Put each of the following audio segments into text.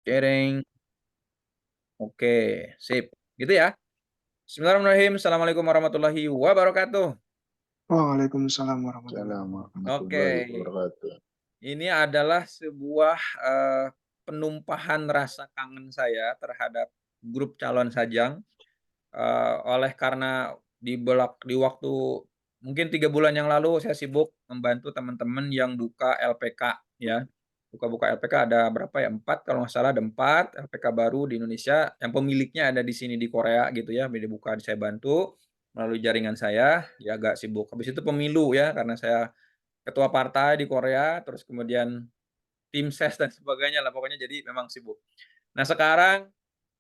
Sharing. Oke, sip. Gitu ya? Bismillahirrahmanirrahim. Assalamualaikum warahmatullahi wabarakatuh. Waalaikumsalam warahmatullahi Salam wabarakatuh. Oke, warahmatullahi wabarakatuh. ini adalah sebuah penumpahan rasa kangen saya terhadap grup calon sajang. Oleh karena di waktu mungkin 3 bulan yang lalu saya sibuk membantu teman-teman yang buka LPK ya. Buka-buka LPK ada berapa ya, 4 kalau nggak salah, ada 4 LPK baru di Indonesia yang pemiliknya ada di sini di Korea gitu ya, dibuka saya bantu melalui jaringan saya, ya agak sibuk. Habis itu pemilu ya, karena saya ketua partai di Korea, terus kemudian tim ses dan sebagainya lah, pokoknya jadi memang sibuk. Nah sekarang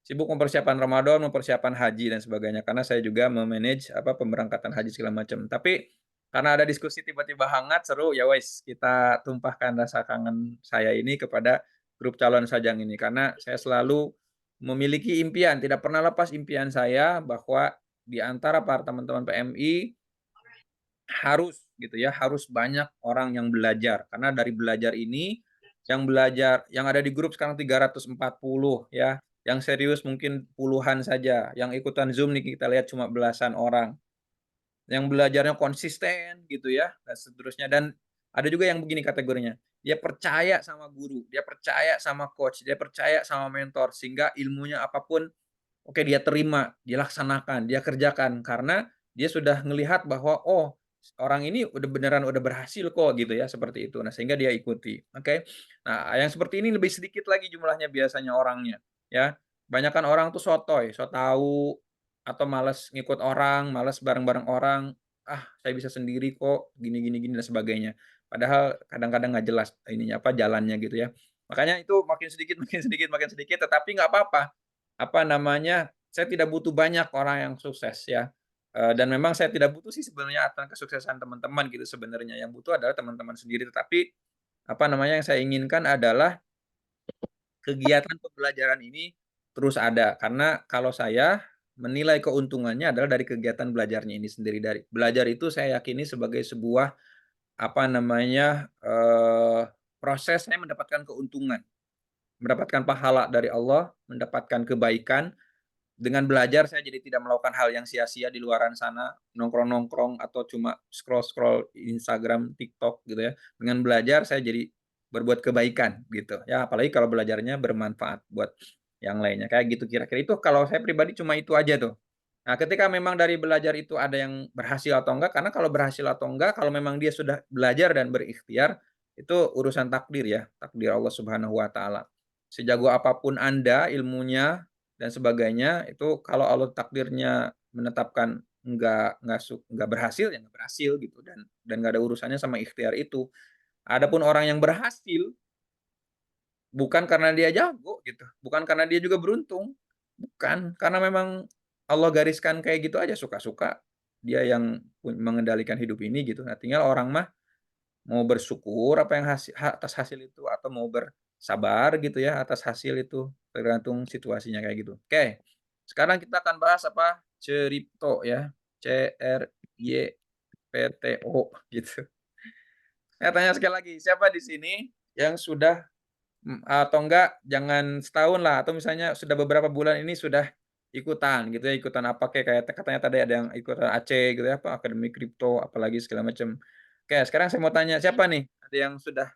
sibuk mempersiapkan Ramadan, mempersiapkan haji dan sebagainya, karena saya juga me-manage pemberangkatan haji segala macam. Tapi karena ada diskusi tiba-tiba hangat, seru, ya wes kita tumpahkan rasa kangen saya ini kepada grup calon sajang ini. Karena saya selalu memiliki impian, tidak pernah lepas impian saya bahwa di antara para teman-teman PMI harus gitu ya, harus banyak orang yang belajar. Karena dari belajar ini yang ada di grup sekarang 340 ya, yang serius mungkin puluhan saja, yang ikutan Zoom nih kita lihat cuma belasan orang. Yang belajarnya konsisten gitu ya, dan seterusnya. Dan ada juga yang begini kategorinya, dia percaya sama guru, dia percaya sama coach, dia percaya sama mentor, sehingga ilmunya apapun oke, dia terima, dia laksanakan, dia kerjakan karena dia sudah melihat bahwa, oh, orang ini udah beneran udah berhasil kok gitu ya, seperti itu. Nah, sehingga dia ikuti, oke. Nah, yang seperti ini lebih sedikit lagi jumlahnya biasanya orangnya, ya. Banyakan orang tuh sotoy, so tahu, atau males ngikut orang, males bareng-bareng orang, "Ah, saya bisa sendiri kok, gini gini gini," dan sebagainya. Padahal kadang-kadang nggak jelas ininya, jalannya gitu ya. Makanya itu makin sedikit makin sedikit makin sedikit, tetapi nggak apa-apa. Saya tidak butuh banyak orang yang sukses ya, dan memang saya tidak butuh sih sebenarnya atas kesuksesan teman-teman gitu sebenarnya, yang butuh adalah teman-teman sendiri. Tetapi, yang saya inginkan adalah kegiatan pembelajaran ini terus ada, karena kalau saya menilai keuntungannya adalah dari kegiatan belajarnya ini sendiri. Dari belajar itu saya yakini sebagai sebuah, proses saya mendapatkan keuntungan, mendapatkan pahala dari Allah, mendapatkan kebaikan. Dengan belajar saya jadi tidak melakukan hal yang sia-sia di luaran sana, nongkrong-nongkrong atau cuma scroll-scroll Instagram, TikTok gitu ya. Dengan belajar saya jadi berbuat kebaikan gitu, ya apalagi kalau belajarnya bermanfaat buat yang lainnya, kayak gitu kira-kira. Itu kalau saya pribadi cuma itu aja tuh. Nah, ketika memang dari belajar itu ada yang berhasil atau enggak, karena kalau berhasil atau enggak, kalau memang dia sudah belajar dan berikhtiar, itu urusan takdir ya, takdir Allah Subhanahu wa taala. Sejago apapun Anda ilmunya dan sebagainya, itu kalau Allah takdirnya menetapkan nggak berhasil, ya nggak berhasil gitu, dan nggak ada urusannya sama ikhtiar itu. Adapun orang yang berhasil, bukan karena dia jago gitu, bukan karena dia juga beruntung, bukan, karena memang Allah gariskan kayak gitu aja, suka-suka dia yang mengendalikan hidup ini gitu. Nah, tinggal orang mah mau bersyukur apa yang atas hasil itu, atau mau bersabar gitu ya atas hasil itu, tergantung situasinya kayak gitu. Oke, sekarang kita akan bahas ceripto ya, CRYPTO gitu. Saya tanya sekali lagi, siapa di sini yang sudah atau enggak jangan setahun lah, atau misalnya sudah beberapa bulan ini sudah ikutan gitu ya, ikutan apa kayak katanya tadi ada yang ikutan AC gitu ya, Akademi Kripto, apalagi segala macam. Oke, sekarang saya mau tanya siapa nih? Ada yang sudah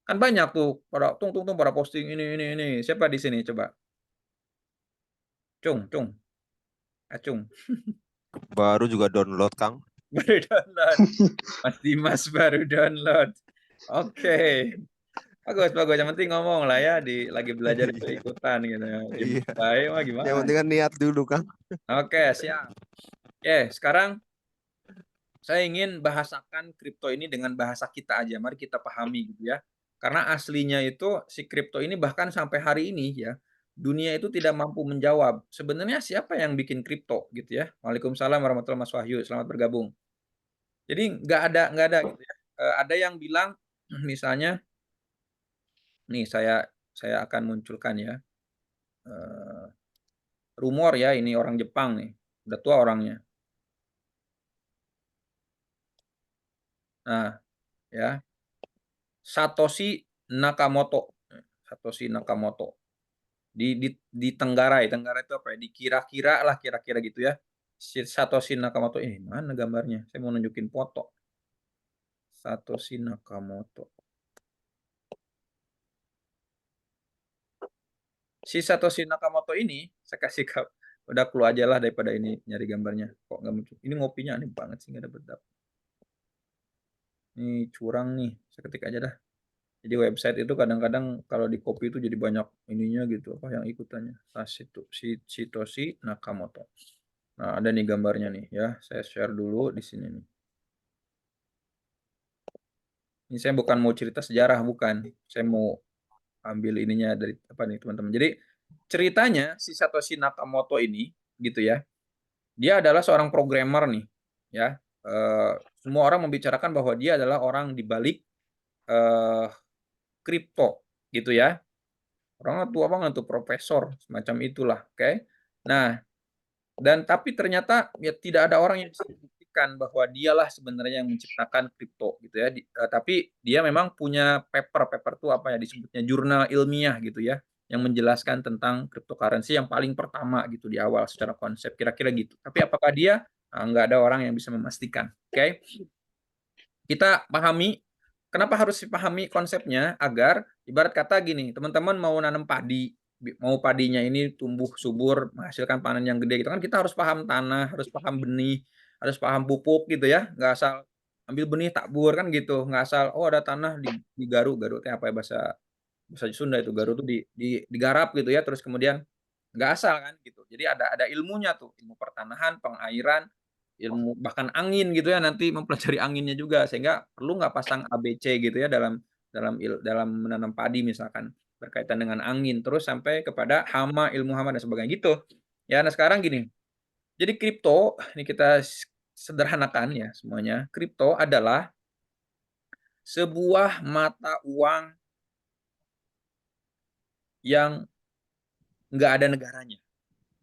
kan banyak tuh pada pada posting ini. Siapa di sini coba? Cung, acung. Baru juga download, Kang. Baru download. Mas Dimas baru download. Oke. Bagus bagus, yang penting ngomong lah ya, lagi belajar Iya, ikut-ikutan gitu ya, diem iya. bae mah Yang gimana. penting kan niat dulu, Kang. Oke, siap. Oke, sekarang saya ingin bahasakan kripto ini dengan bahasa kita aja, mari kita pahami gitu ya. Karena aslinya itu si kripto ini bahkan sampai hari ini ya, dunia itu tidak mampu menjawab, sebenarnya siapa yang bikin kripto gitu ya. Waalaikumsalam warahmatullahi Mas Wahyu, selamat bergabung. Jadi nggak ada gitu ya, ada yang bilang misalnya nih saya akan munculkan ya, eee, rumor ya, ini orang Jepang nih, udah tua orangnya. Nah, ya, Satoshi Nakamoto, Satoshi Nakamoto. di Tenggarai. Tenggarai itu apa ya? Dikira-kira lah, kira-kira gitu ya. Satoshi Nakamoto ini mana gambarnya? Saya mau nunjukin foto. Satoshi Nakamoto. Si Satoshi Nakamoto ini saya kasih udah keluar aja lah daripada ini nyari gambarnya. Kok nggak muncul? Ini ngopinya aneh banget sih, nggak dapet. Ini curang nih. Saya ketik aja dah. Jadi website itu kadang-kadang kalau di copy itu jadi banyak ininya gitu, apa yang ikutannya. Satoshi Nakamoto. Nah, ada nih gambarnya nih ya. Saya share dulu di sini nih. Ini saya bukan mau cerita sejarah, bukan. Saya mau ambil ininya dari apa nih teman-teman. Jadi ceritanya si Satoshi Nakamoto ini gitu ya. Dia adalah seorang programmer nih ya. Semua orang membicarakan bahwa dia adalah orang di balik kripto gitu ya. Orang tua banget tuh, profesor semacam itulah, oke. Nah, dan tapi ternyata ya tidak ada orang yang bisa membuktikan bahwa dialah sebenarnya yang menciptakan kripto gitu ya. Tapi dia memang punya paper tuh apa ya disebutnya jurnal ilmiah gitu ya, yang menjelaskan tentang cryptocurrency yang paling pertama gitu di awal secara konsep kira-kira gitu. Tapi apakah dia? Nah, nggak ada orang yang bisa memastikan. Oke. Kita pahami kenapa harus dipahami konsepnya agar ibarat kata gini, teman-teman mau nanam padi, mau padinya ini tumbuh subur, menghasilkan panen yang gede gitu kan kita harus paham tanah, harus paham benih, harus paham pupuk gitu ya. Nggak asal ambil benih tabur kan gitu, nggak asal oh ada tanah di Garut, Garut apa ya bahasa bahasa Sunda itu Garut tuh digarap gitu ya, terus kemudian nggak asal kan gitu. Jadi ada ilmunya tuh, ilmu pertanahan, pengairan, ilmu bahkan angin gitu ya, nanti mempelajari anginnya juga sehingga perlu nggak pasang ABC gitu ya dalam menanam padi misalkan berkaitan dengan angin terus sampai kepada hama, ilmu hama dan sebagainya gitu. Ya, nah sekarang gini. Jadi kripto ini kita sederhanakan ya semuanya. Kripto adalah sebuah mata uang yang nggak ada negaranya.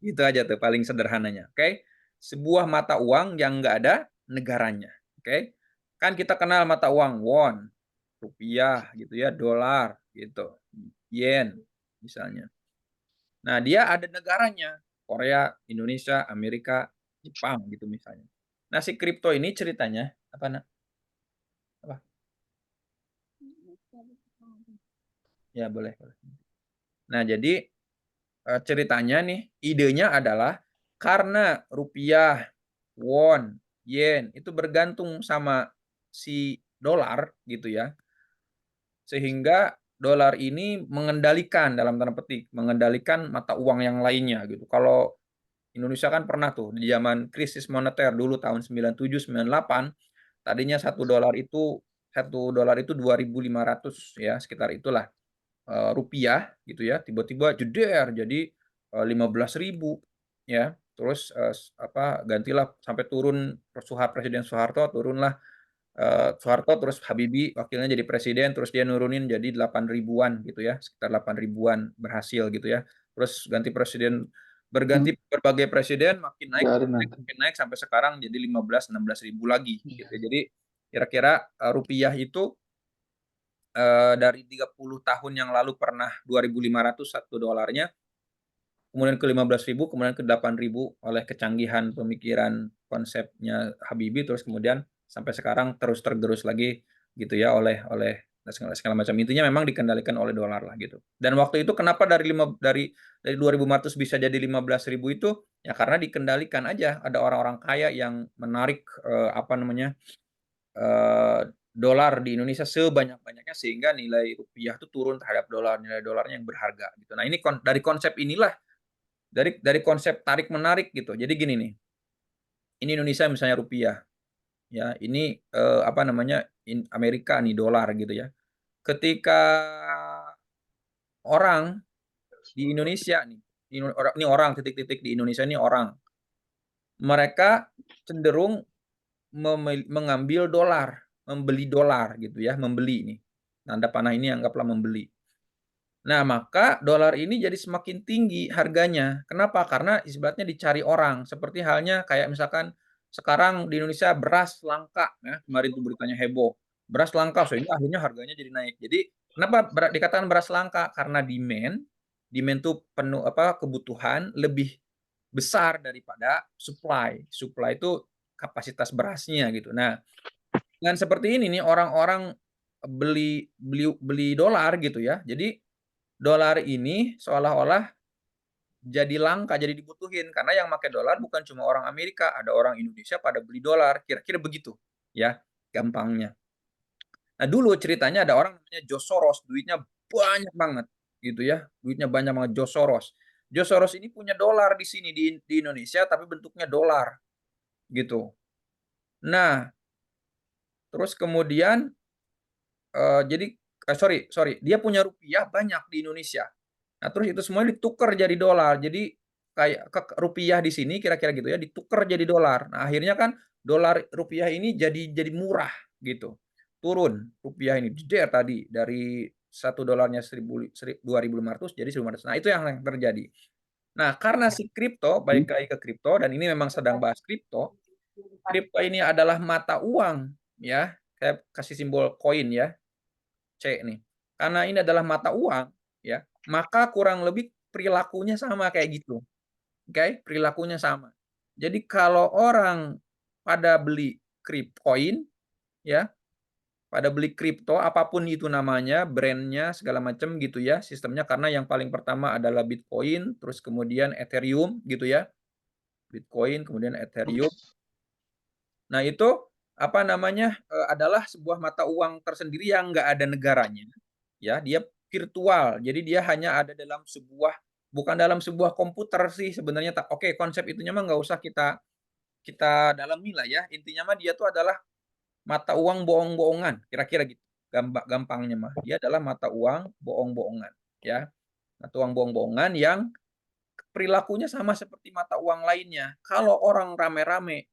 Itu aja tuh paling sederhananya. Oke. Sebuah mata uang yang nggak ada negaranya. Oke. Kan kita kenal mata uang won, rupiah gitu ya, dolar gitu, yen misalnya. Nah, dia ada negaranya. Korea, Indonesia, Amerika, Jepang gitu misalnya. Nah, si kripto ini ceritanya apa nak? Apa? Ya, boleh, boleh. Nah, jadi ceritanya nih, idenya adalah karena rupiah, won, yen itu bergantung sama si dolar gitu ya. Sehingga dolar ini mengendalikan dalam tanda petik, mengendalikan mata uang yang lainnya gitu. Kalau Indonesia kan pernah tuh di zaman krisis moneter dulu tahun 97 98 tadinya satu dolar itu 2.500 ya sekitar itulah rupiah gitu ya tiba-tiba jeder jadi 15.000 ya terus apa gantilah sampai turun Presiden Soeharto turunlah Soeharto terus Habibie wakilnya jadi presiden terus dia nurunin jadi 8 ribuan gitu ya sekitar 8 ribuan berhasil gitu ya terus berganti berbagai presiden makin naik sampai sekarang jadi 15-16 ribu lagi gitu ya. Jadi kira-kira rupiah itu dari 30 tahun yang lalu pernah 2.500 satu dolarnya, kemudian ke 15.000, kemudian ke 8.000 oleh kecanggihan pemikiran konsepnya Habibie, terus kemudian sampai sekarang terus tergerus lagi gitu ya oleh segala macam. Intinya memang dikendalikan oleh dolar lah gitu. Dan waktu itu kenapa dari 2.500 bisa jadi 15.000 itu ya karena dikendalikan aja ada orang-orang kaya yang menarik apa namanya dolar di Indonesia sebanyak-banyaknya sehingga nilai rupiah itu turun terhadap dolar, nilai dolarnya yang berharga gitu. Nah, ini dari konsep inilah dari konsep tarik menarik gitu. Jadi gini nih. Ini Indonesia misalnya rupiah ya. Ini apa namanya? Amerika nih dolar gitu ya. Ketika orang di Indonesia nih, ini orang titik-titik di Indonesia ini orang. Mereka cenderung mengambil dolar, membeli dolar gitu ya, membeli nih. Tanda panah ini anggaplah membeli. Nah, maka dolar ini jadi semakin tinggi harganya. Kenapa? Karena istilahnya dicari orang. Seperti halnya kayak misalkan sekarang di Indonesia beras langka, ya. Kemarin itu beritanya heboh. Beras langka sehingga akhirnya harganya jadi naik. Jadi kenapa dikatakan beras langka? Karena demand Demand tuh penuh kebutuhan lebih besar daripada supply. Supply itu kapasitas berasnya gitu. Nah, dengan seperti ini nih orang-orang beli beli beli dolar gitu ya. Jadi dolar ini seolah-olah jadi langka, jadi dibutuhin karena yang pakai dolar bukan cuma orang Amerika, ada orang Indonesia pada beli dolar, kira-kira begitu ya gampangnya. Nah, dulu ceritanya ada orang namanya George Soros, duitnya banyak banget gitu ya. Duitnya banyak banget George Soros. George Soros ini punya dolar di sini di Indonesia tapi bentuknya dolar gitu. Nah, terus kemudian jadi sorry, dia punya rupiah banyak di Indonesia. Nah, terus itu semua ditukar jadi dolar. Jadi kayak rupiah di sini kira-kira gitu ya, ditukar jadi dolar. Nah, akhirnya kan dolar rupiah ini jadi murah gitu. Turun rupiah ini tadi dari $1 2.500 jadi 1.500. Nah, itu yang terjadi. Nah, karena si kripto, balik lagi ke kripto dan ini memang sedang bahas kripto. Kripto ini adalah mata uang ya. Saya kasih simbol koin ya. C nih. Karena ini adalah mata uang, ya, maka kurang lebih perilakunya sama kayak gitu. Oke, perilakunya sama. Jadi kalau orang pada beli koin, ya, pada beli kripto, apapun itu namanya, brandnya segala macam gitu ya, sistemnya karena yang paling pertama adalah Bitcoin, terus kemudian Ethereum gitu ya, Bitcoin, kemudian Ethereum. Nah itu apa namanya adalah sebuah mata uang tersendiri yang nggak ada negaranya, ya dia virtual, jadi dia hanya ada dalam bukan dalam sebuah komputer sih sebenarnya. Oke, konsep itunya mah nggak usah kita kita dalami lah ya, intinya mah dia tuh adalah mata uang bohong-bohongan, kira-kira gitu, gampangnya mah dia adalah mata uang bohong-bohongan, ya, mata uang bohong-bohongan yang perilakunya sama seperti mata uang lainnya. Kalau orang rame-rame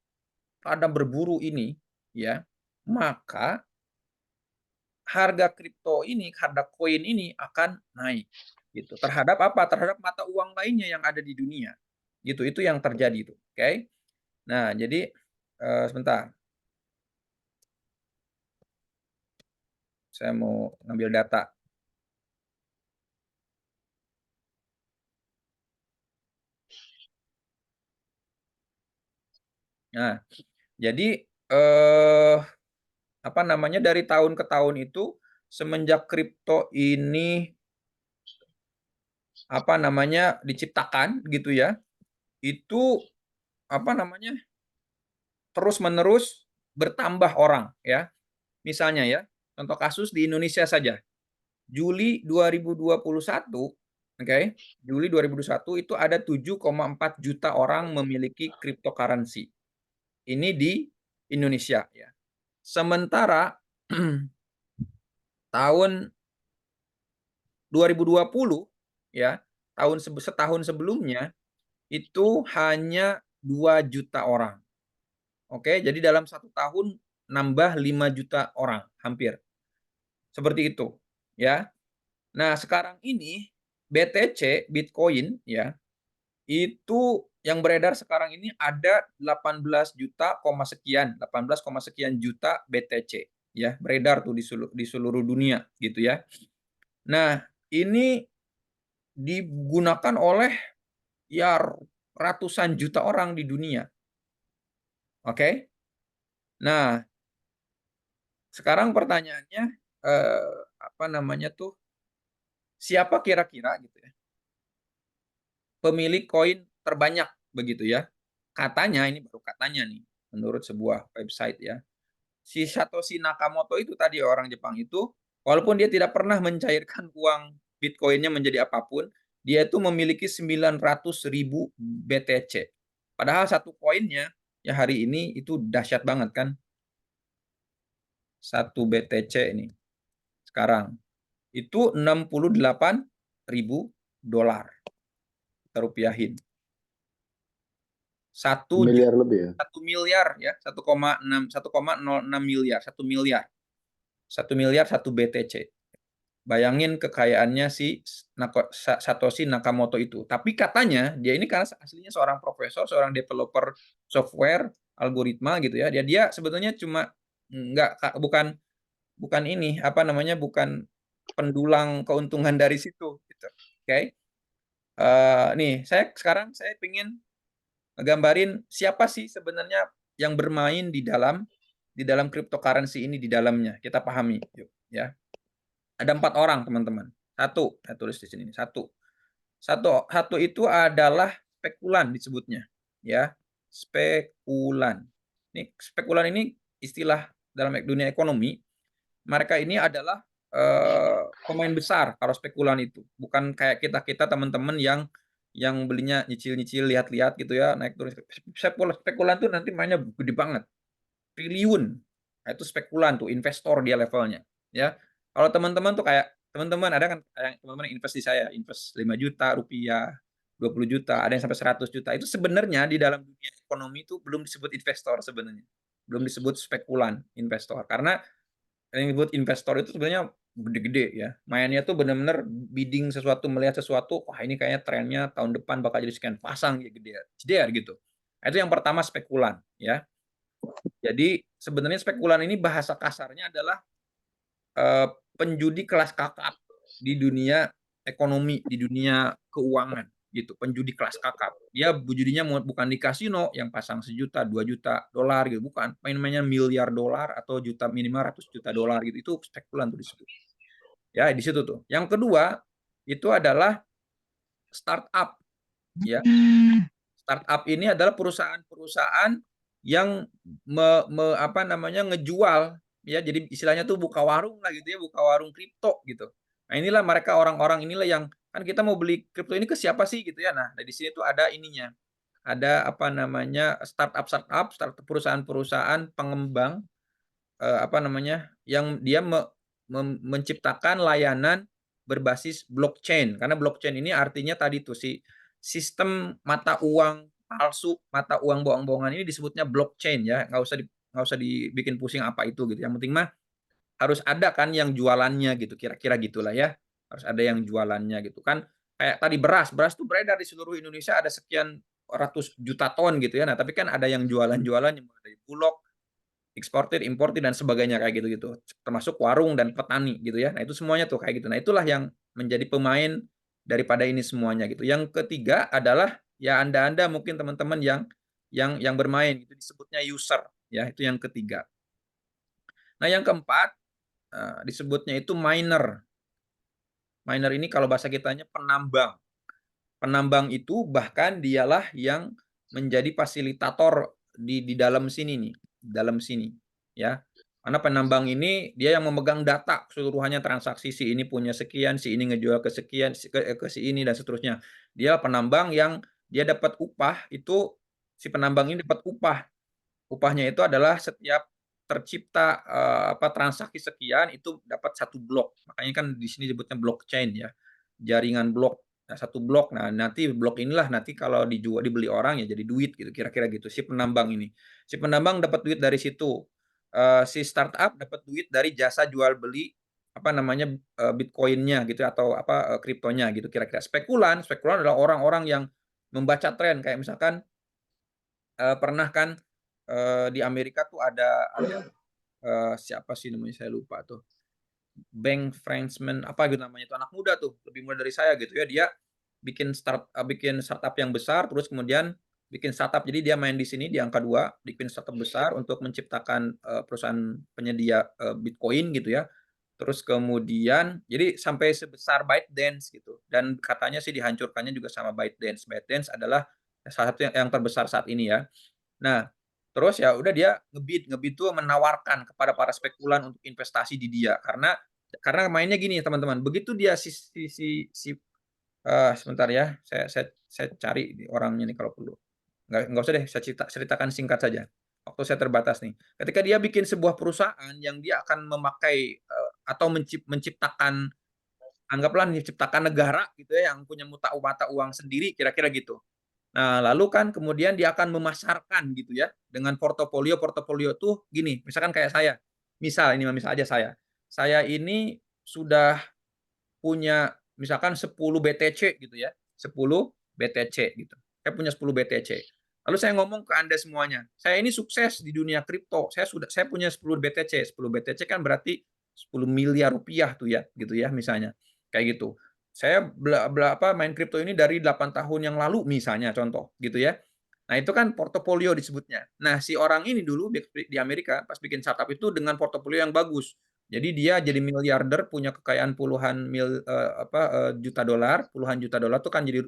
pada berburu ini, ya, maka harga kripto ini, harga koin ini akan naik. Gitu. Terhadap apa? Terhadap mata uang lainnya yang ada di dunia. Gitu. Itu yang terjadi itu. Oke. Nah, jadi sebentar. Saya mau ngambil data. Nah, jadi apa namanya dari tahun ke tahun itu semenjak kripto ini apa namanya diciptakan gitu ya, itu apa namanya terus-menerus bertambah orang ya. Misalnya ya, contoh kasus di Indonesia saja. Juli 2021, oke, Juli 2021 itu ada 7,4 juta orang memiliki cryptocurrency. Ini di Indonesia ya. Sementara tahun 2020 ya, setahun sebelumnya itu hanya 2 juta orang. Oke, jadi dalam 1 tahun nambah 5 juta orang hampir. Seperti itu, ya. Nah, sekarang ini BTC, Bitcoin ya, itu yang beredar sekarang ini ada 18 juta sekian, 18, sekian juta BTC ya, beredar tuh di seluruh dunia gitu ya. Nah, ini digunakan oleh ya ratusan juta orang di dunia. Oke? Nah, sekarang pertanyaannya apa namanya tuh? Siapa kira-kira gitu ya pemilik koin terbanyak begitu ya? Katanya ini baru katanya nih menurut sebuah website ya. Si Satoshi Nakamoto itu tadi orang Jepang itu walaupun dia tidak pernah mencairkan uang Bitcoinnya menjadi apapun, dia itu memiliki 900.000 BTC. Padahal satu koinnya ya hari ini itu dahsyat banget kan. Satu BTC ini sekarang itu 68.000 dolar. Kita rupiahin. 1 miliar lebih ya? 1 miliar ya, 1,06 miliar, 1 miliar. 1 miliar 1 BTC. Bayangin kekayaannya si Satoshi Nakamoto itu. Tapi katanya dia ini karena aslinya seorang profesor, seorang developer software, algoritma gitu ya. Dia sebetulnya cuma bukan ini apa namanya bukan pendulang keuntungan dari situ gitu. Oke. Nih, sekarang saya pengen ngegambarin siapa sih sebenarnya yang bermain di dalam cryptocurrency ini di dalamnya. Kita pahami, yuk, ya. Ada 4 orang, teman-teman. Satu, saya tulis di sini. Satu itu adalah spekulan disebutnya, ya. Spekulan. Ini spekulan ini istilah dalam dunia ekonomi. Mereka ini adalah pemain besar kalau spekulan itu. Bukan kayak kita teman-teman yang belinya nyicil-nyicil, lihat-lihat gitu ya, naik turun. Spekulan tuh nanti mainnya gede banget. Triliun. Nah, itu spekulan tuh, investor dia levelnya, ya. Kalau teman-teman tuh kayak teman-teman ada kan kayak teman-teman invest di saya, invest 5 juta rupiah, 20 juta, ada yang sampai 100 juta. Itu sebenarnya di dalam dunia ekonomi itu belum disebut investor sebenarnya. Belum disebut spekulan investor. Karena yang disebut investor itu sebenarnya gede-gede ya. Mainnya tuh benar-benar bidding sesuatu, melihat sesuatu, wah ini kayaknya trennya tahun depan bakal jadi sekian, pasang ya gede, jeder gitu. Nah, itu yang pertama spekulan ya. Jadi sebenarnya spekulan ini bahasa kasarnya adalah penjudi kelas kakap di dunia ekonomi, di dunia keuangan gitu, penjudi kelas kakap. Dia judinya bukan di kasino yang pasang $1 juta, $2 juta gitu, bukan. Main-mainnya miliar dolar atau minimal ratus juta dolar gitu. Itu spekulan tuh disebut. Ya, di situ tuh. Yang kedua itu adalah startup ya. Startup ini adalah perusahaan-perusahaan yang ngejual ya, jadi istilahnya tuh buka warung lah gitu ya, buka warung kripto gitu. Nah, inilah mereka orang-orang inilah yang kan kita mau beli kripto ini ke siapa sih gitu ya. Nah, di sini tuh ada ininya. Ada startup perusahaan-perusahaan pengembang yang dia menciptakan layanan berbasis blockchain. Karena blockchain ini artinya tadi tuh sistem mata uang palsu, mata uang bohong-bohongan ini disebutnya blockchain ya. Nggak usah dibikin pusing apa itu gitu. Yang penting mah harus ada kan yang jualannya gitu. Kira-kira gitulah ya. Harus ada yang jualannya gitu kan. Kayak tadi beras tuh beredar di seluruh Indonesia ada sekian ratus juta ton gitu ya. Nah, tapi kan ada yang jualan-jualannya dari Bulog, eksportir, importir dan sebagainya kayak gitu-gitu. Termasuk warung dan petani gitu ya. Nah, itu semuanya tuh kayak gitu. Nah, itulah yang menjadi pemain daripada ini semuanya gitu. Yang ketiga adalah ya Anda mungkin teman-teman yang bermain itu disebutnya user ya, itu yang ketiga. Nah, yang keempat disebutnya itu miner. Miner ini kalau bahasa kitanya penambang. Penambang itu bahkan dialah yang menjadi fasilitator di dalam sini nih, dalam sini ya. Karena penambang ini dia yang memegang data keseluruhannya transaksi, si ini punya sekian, si ini ngejual ke sekian, ke si ini dan seterusnya. Dia penambang yang dia dapat upah itu, si penambang ini dapat upah. Upahnya itu adalah setiap tercipta transaksi sekian itu dapat 1 blok. Makanya kan di sini disebutnya blockchain ya. Jaringan blok. Nah, 1 blok. Nah, nanti blok inilah nanti kalau dibeli orang ya jadi duit gitu, kira-kira gitu si penambang ini. Si penambang dapat duit dari situ. Si startup dapat duit dari jasa jual beli Bitcoin-nya gitu atau kriptonya gitu kira-kira. Spekulan adalah orang-orang yang membaca tren kayak misalkan pernah kan di Amerika tuh ada siapa sih namanya saya lupa tuh. Bank Franksman apa gitu namanya, itu anak muda tuh, lebih muda dari saya gitu ya. Dia bikin startup yang besar, terus kemudian bikin startup. Jadi dia main di sini di angka 2, bikin startup besar untuk menciptakan perusahaan penyedia Bitcoin gitu ya. Terus kemudian jadi sampai sebesar ByteDance gitu. Dan katanya sih dihancurkannya juga sama ByteDance. ByteDance adalah salah satu yang terbesar saat ini ya. Nah, terus ya udah dia ngebid tuh menawarkan kepada para spekulan untuk investasi di dia karena mainnya gini teman-teman, begitu dia sebentar ya, saya cari orangnya nih kalau perlu. Nggak usah deh, saya ceritakan singkat saja. Waktu saya terbatas nih. Ketika dia bikin sebuah perusahaan yang dia akan memakai atau menciptakan, anggaplah menciptakan negara gitu ya yang punya mata uang sendiri kira-kira gitu. Nah, lalu kan kemudian dia akan memasarkan gitu ya dengan portofolio tuh gini, misalkan kayak saya. Misal aja saya. Saya ini sudah punya misalkan 10 BTC gitu ya. 10 BTC gitu. Saya punya 10 BTC. Lalu saya ngomong ke Anda semuanya, saya ini sukses di dunia kripto. Saya punya 10 BTC. 10 BTC kan berarti 10 miliar rupiah tuh ya, gitu ya misalnya. Kayak gitu. saya main kripto ini dari 8 tahun yang lalu misalnya contoh gitu ya. Nah, itu kan portofolio disebutnya. Nah, si orang ini dulu di Amerika pas bikin startup itu dengan portofolio yang bagus. Jadi dia jadi miliarder, punya kekayaan puluhan juta dolar, puluhan juta dolar itu kan jadi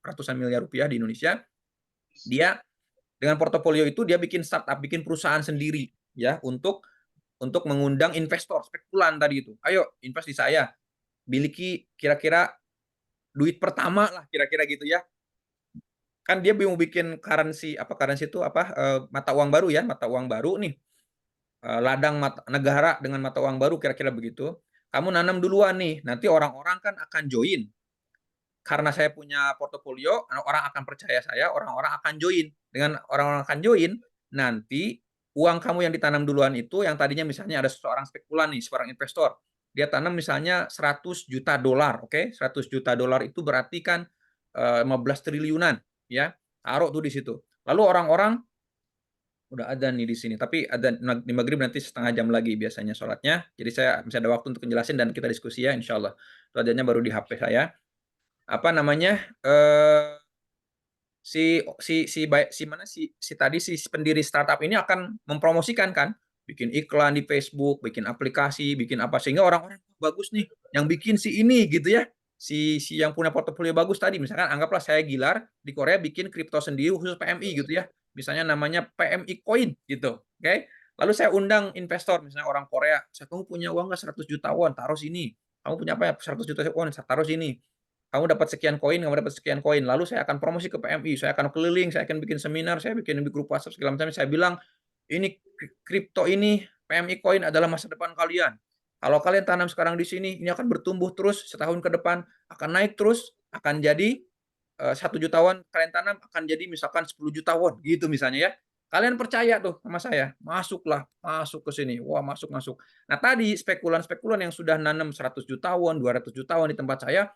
ratusan miliar rupiah di Indonesia. Dia dengan portofolio itu dia bikin startup, bikin perusahaan sendiri ya untuk mengundang investor, spekulan tadi itu. Ayo invest di saya. Miliki kira-kira duit pertama lah kira-kira gitu ya. Kan dia mau bikin currency itu mata uang baru ya, mata uang baru nih. Ladang negara dengan mata uang baru kira-kira begitu. Kamu nanam duluan nih, nanti orang-orang kan akan join. Karena saya punya portofolio, orang akan percaya saya, orang-orang akan join. Dengan orang-orang akan join, nanti uang kamu yang ditanam duluan itu, yang tadinya misalnya ada seorang spekulan nih, seorang investor, dia tanam misalnya 100 juta dolar, oke? 100 juta dolar itu berarti kan 15 triliunan, ya. Taruh tuh di situ. Lalu orang-orang udah adzan nih di sini, tapi adzan di maghrib nanti setengah jam lagi biasanya sholatnya. Jadi saya bisa ada waktu untuk menjelasin dan kita diskusi ya, insya Allah. Itu adzannya baru di HP saya. Apa namanya? Si pendiri startup ini akan mempromosikan kan, bikin iklan di Facebook, bikin aplikasi, bikin apa sehingga orang-orang bagus nih yang bikin si ini gitu ya. Si yang punya portofolio bagus tadi, misalkan anggaplah saya Gilar di Korea bikin kripto sendiri khusus PMI gitu ya. Misalnya namanya PMI Coin gitu. Oke. Lalu saya undang investor misalnya orang Korea, "Kamu punya uang nggak 100 juta won, taruh sini. Kamu punya apa ya 100 juta won, taruh sini. Kamu dapat sekian koin, kamu dapat sekian koin." Lalu saya akan promosi ke PMI, saya akan keliling, saya akan bikin seminar, saya bikin di grup WhatsApp segala macam. Saya bilang, ini kripto ini PMI koin adalah masa depan kalian. Kalau kalian tanam sekarang di sini, ini akan bertumbuh terus setahun ke depan, akan naik terus, akan jadi 1 juta won kalian tanam akan jadi misalkan 10 juta won gitu misalnya ya. Kalian percaya tuh sama saya, masuklah, masuk ke sini. Wah, masuk. Nah, tadi spekulan-spekulan yang sudah nanam 100 juta won, 200 juta won di tempat saya,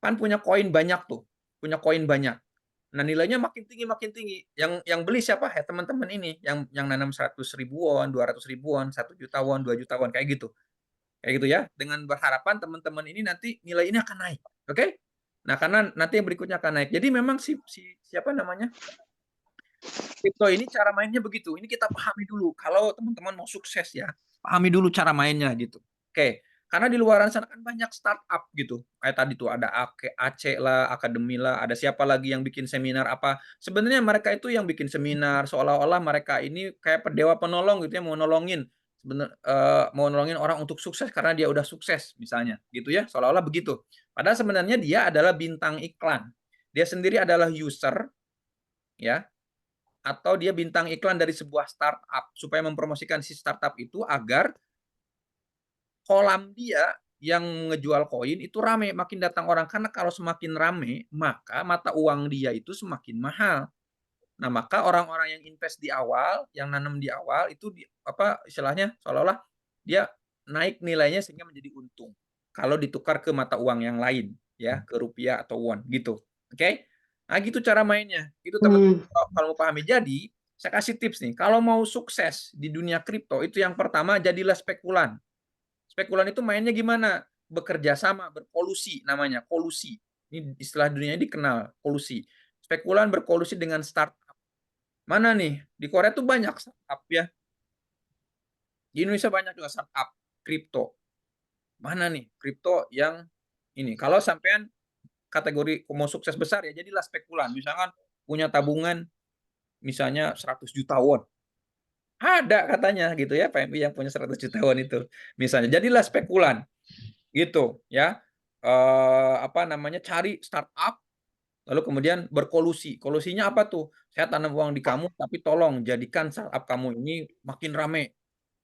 kan punya koin banyak tuh, punya koin banyak. Nah, nilainya makin tinggi makin tinggi. Yang beli siapa? Ya teman-teman ini yang nanam 100.000 won, 200.000 won, 1 juta won, 2 juta won kayak gitu. Kayak gitu ya. Dengan berharapan teman-teman ini nanti nilai ini akan naik. Oke? Nah, karena nanti yang berikutnya akan naik. Jadi memang siapa namanya? Kripto ini cara mainnya begitu. Ini kita pahami dulu. Kalau teman-teman mau sukses ya, pahami dulu cara mainnya gitu. Oke. Karena di luaran sana kan banyak startup gitu. Kayak tadi tuh ada AC lah, Akademi lah, ada siapa lagi yang bikin seminar apa. Sebenarnya mereka itu yang bikin seminar seolah-olah mereka ini kayak dewa penolong gitu ya, mau nolongin mau nolongin orang untuk sukses karena dia udah sukses misalnya gitu ya, seolah-olah begitu. Padahal sebenarnya dia adalah bintang iklan. Dia sendiri adalah user ya, atau dia bintang iklan dari sebuah startup supaya mempromosikan si startup itu agar kolam dia yang ngejual koin itu rame, makin datang orang. Karena kalau semakin rame, maka mata uang dia itu semakin mahal. Nah, maka orang-orang yang invest di awal, yang nanam di awal itu istilahnya seolah-olah dia naik nilainya sehingga menjadi untung. Kalau ditukar ke mata uang yang lain, ya, ke rupiah atau won gitu. Oke? Nah, gitu cara mainnya. Itu teman-teman kalau mau pahami. Jadi, saya kasih tips nih, kalau mau sukses di dunia kripto itu yang pertama jadilah spekulan. Spekulan itu mainnya gimana? Bekerja sama, berkolusi namanya, kolusi. Ini istilah dunianya dikenal, kolusi. Spekulan berkolusi dengan startup. Mana nih? Di Korea tuh banyak startup ya. Di Indonesia banyak juga startup kripto. Mana nih kripto yang ini? Kalau sampean kategori mau sukses besar ya jadilah spekulan. Misalkan punya tabungan misalnya 100 juta won. Ada katanya gitu ya, PMI yang punya 100 juta won itu. Misalnya jadilah spekulan. Gitu ya. Cari startup lalu kemudian berkolusi. Kolusinya apa tuh? Saya tanam uang di kamu tapi tolong jadikan startup kamu ini makin rame.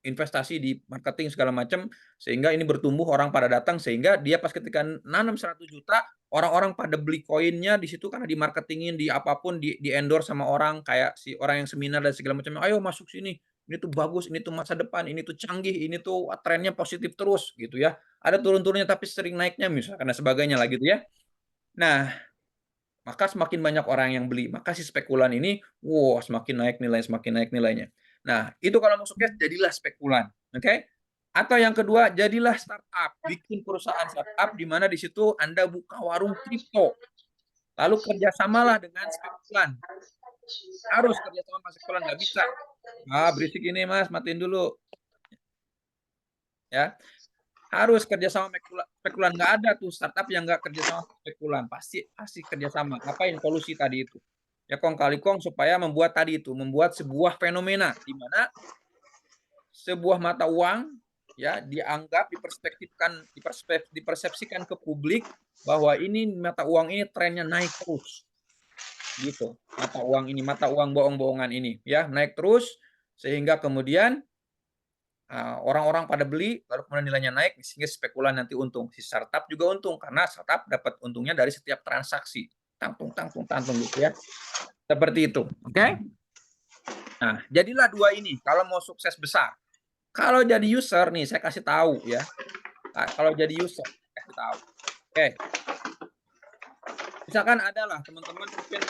Investasi di marketing segala macam sehingga ini bertumbuh, orang pada datang sehingga dia pas ketika nanam 100 juta orang-orang pada beli koinnya di situ karena dimarketingin di apapun di endorse sama orang kayak si orang yang seminar dan segala macam. Ayo masuk sini. Ini tuh bagus, ini tuh masa depan, ini tuh canggih, ini tuh trennya positif terus gitu ya. Ada turun-turunnya tapi sering naiknya misalkan dan sebagainya lah gitu ya. Nah, maka semakin banyak orang yang beli, maka si spekulan ini, semakin naik nilainya. Nah, itu kalau mau sukses jadilah spekulan, oke? Atau yang kedua, jadilah startup, bikin perusahaan startup di mana di situ Anda buka warung kripto, lalu kerjasamalah dengan spekulan. Harus kerjasama sama spekulan, nggak bisa. Berisik ini Mas, matiin dulu. Ya, harus kerjasama spekulan. Nggak ada tuh startup yang nggak kerjasama spekulan, pasti kerjasama. Ngapain? Kolusi tadi itu. Ya kong kali kong supaya membuat sebuah fenomena di mana sebuah mata uang ya dianggap dipersepsikan ke publik bahwa ini mata uang ini trennya naik terus gitu. Mata uang bohong-bohongan ini ya naik terus sehingga kemudian orang-orang pada beli lalu kemudian nilainya naik sehingga spekulan nanti untung, si startup juga untung karena startup dapat untungnya dari setiap transaksi tangtung gitu ya, seperti itu. Oke. Nah, jadilah dua ini kalau mau sukses besar. Kalau jadi user nih, saya kasih tahu ya. Kalau jadi user, kasih tahu. Oke. Misalkan adalah teman-teman mungkin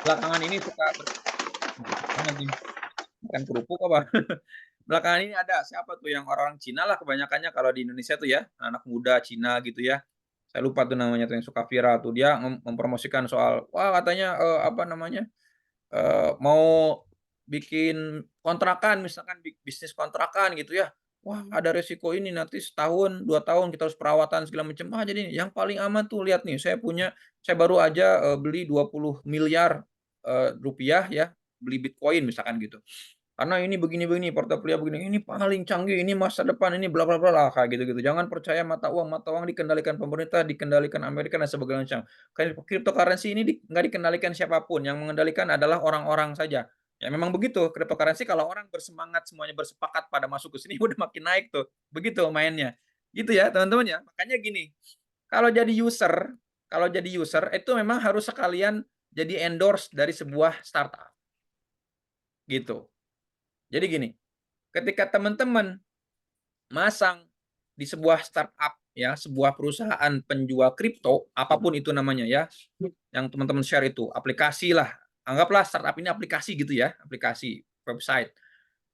belakangan ini suka makan kerupuk apa? Belakangan ini ada siapa tuh yang orang Cina lah kebanyakannya kalau di Indonesia tuh ya, anak muda Cina gitu ya. Saya lupa tuh namanya tuh yang suka viral tuh dia mempromosikan soal katanya apa namanya? Mau bikin kontrakan misalkan bisnis kontrakan gitu ya. Wah, ada resiko ini nanti setahun, 2 tahun kita harus perawatan segala macam. Jadi yang paling aman tuh lihat nih, saya baru aja beli 20 miliar rupiah ya, beli Bitcoin misalkan gitu. Karena ini begini-begini, portofolio begini, ini paling canggih, ini masa depan, ini bla bla bla lah kayak gitu-gitu. Jangan percaya mata uang dikendalikan pemerintah, dikendalikan Amerika dan sebagainya. Cryptocurrency ini nggak dikendalikan siapapun, yang mengendalikan adalah orang-orang saja. Ya memang begitu, cryptocurrency kalau orang bersemangat semuanya bersepakat pada masuk ke sini udah makin naik tuh. Begitu mainnya. Gitu ya, teman-teman ya. Makanya gini, kalau jadi user itu memang harus sekalian jadi endorse dari sebuah startup. Gitu. Jadi gini, ketika teman-teman masang di sebuah startup ya, sebuah perusahaan penjual kripto, apapun itu namanya ya, yang teman-teman share itu aplikasi lah, anggaplah startup ini aplikasi gitu ya, aplikasi website.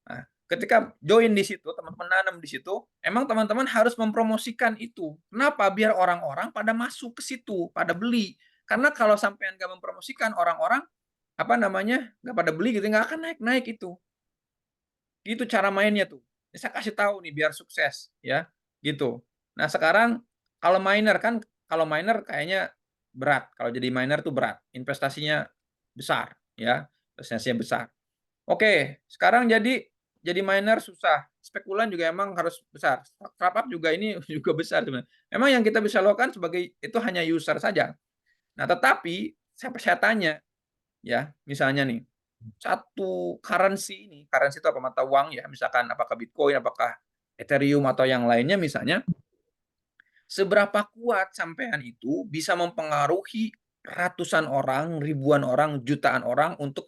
Nah, ketika join di situ, teman-teman nanam di situ, emang teman-teman harus mempromosikan itu. Kenapa? Biar orang-orang pada masuk ke situ, pada beli. Karena kalau sampai nggak mempromosikan, orang-orang apa namanya nggak pada beli gitu, nggak akan naik-naik itu. Gitu cara mainnya tuh. Saya kasih tahu nih biar sukses ya, gitu. Nah, sekarang kalau miner kayaknya berat. Kalau jadi miner tuh berat, investasinya besar ya, investasinya besar. Oke, sekarang jadi miner susah. Spekulan juga emang harus besar. Startup juga ini juga besar sebenarnya. Memang yang kita bisa lakukan sebagai itu hanya user saja. Nah, tetapi saya tanya ya, misalnya nih, satu currency itu apa mata uang ya, misalkan apakah Bitcoin, apakah Ethereum atau yang lainnya misalnya, seberapa kuat sampean itu bisa mempengaruhi ratusan orang, ribuan orang, jutaan orang untuk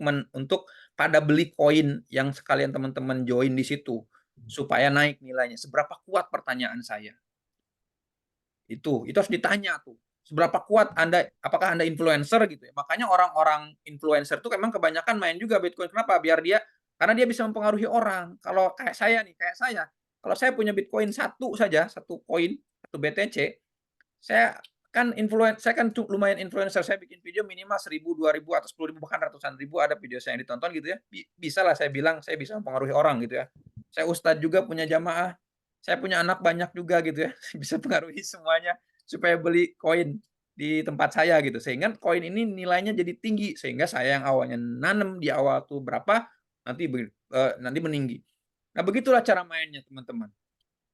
pada beli koin yang sekalian teman-teman join di situ supaya naik nilainya. Seberapa kuat pertanyaan saya? Itu harus ditanya tuh. Seberapa kuat Anda, apakah Anda influencer gitu ya. Makanya orang-orang influencer tuh memang kebanyakan main juga Bitcoin. Kenapa? Karena dia bisa mempengaruhi orang. Kalau kayak saya, kalau saya punya Bitcoin satu koin, satu BTC, saya kan lumayan influencer. Saya bikin video minimal 1.000, 2.000 atau 10.000 bahkan ratusan ribu ada video saya yang ditonton gitu ya. Bisa lah saya bilang saya bisa mempengaruhi orang gitu ya. Saya ustadz juga punya jamaah. Saya punya anak banyak juga gitu ya. Bisa pengaruhi semuanya supaya beli koin di tempat saya gitu. Sehingga koin ini nilainya jadi tinggi sehingga saya yang awalnya nanam di awal tuh berapa nanti meninggi. Nah, begitulah cara mainnya, teman-teman.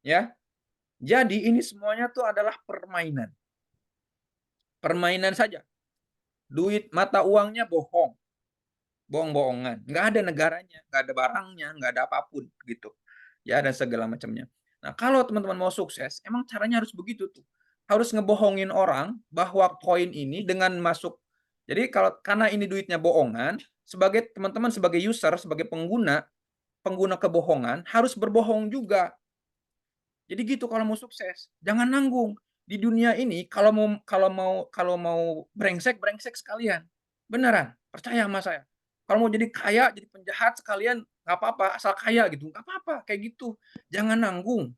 Ya. Jadi ini semuanya tuh adalah permainan. Permainan saja. Duit mata uangnya bohong. Bohong-bohongan. Nggak ada negaranya, nggak ada barangnya, nggak ada apapun gitu. Ya, dan segala macamnya. Nah, kalau teman-teman mau sukses, emang caranya harus begitu tuh. Harus ngebohongin orang bahwa koin ini dengan masuk. Jadi karena ini duitnya bohongan, sebagai teman-teman sebagai user, sebagai pengguna kebohongan harus berbohong juga. Jadi gitu kalau mau sukses. Jangan nanggung. Di dunia ini kalau mau brengsek sekalian. Beneran, percaya sama saya. Kalau mau jadi kaya, jadi penjahat sekalian nggak apa-apa, asal kaya gitu, nggak apa-apa kayak gitu. Jangan nanggung.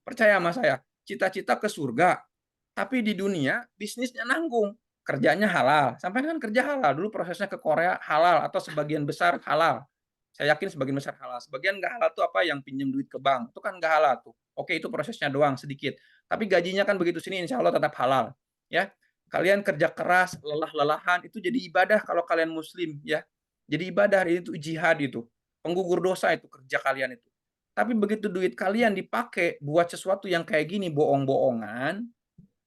Percaya sama saya, cita-cita ke surga, tapi di dunia bisnisnya nanggung. Kerjanya halal. Sampai kan kerja halal. Dulu prosesnya ke Korea halal atau sebagian besar halal. Saya yakin sebagian besar halal. Sebagian nggak halal tuh apa yang pinjam duit ke bank. Itu kan nggak halal tuh. Oke, itu prosesnya doang sedikit. Tapi gajinya kan begitu sini insya Allah tetap halal. Ya, kalian kerja keras, lelah-lelahan itu jadi ibadah kalau kalian muslim ya. Jadi ibadah itu jihad itu. Penggugur dosa itu kerja kalian itu. Tapi begitu duit kalian dipakai buat sesuatu yang kayak gini bohong-bohongan,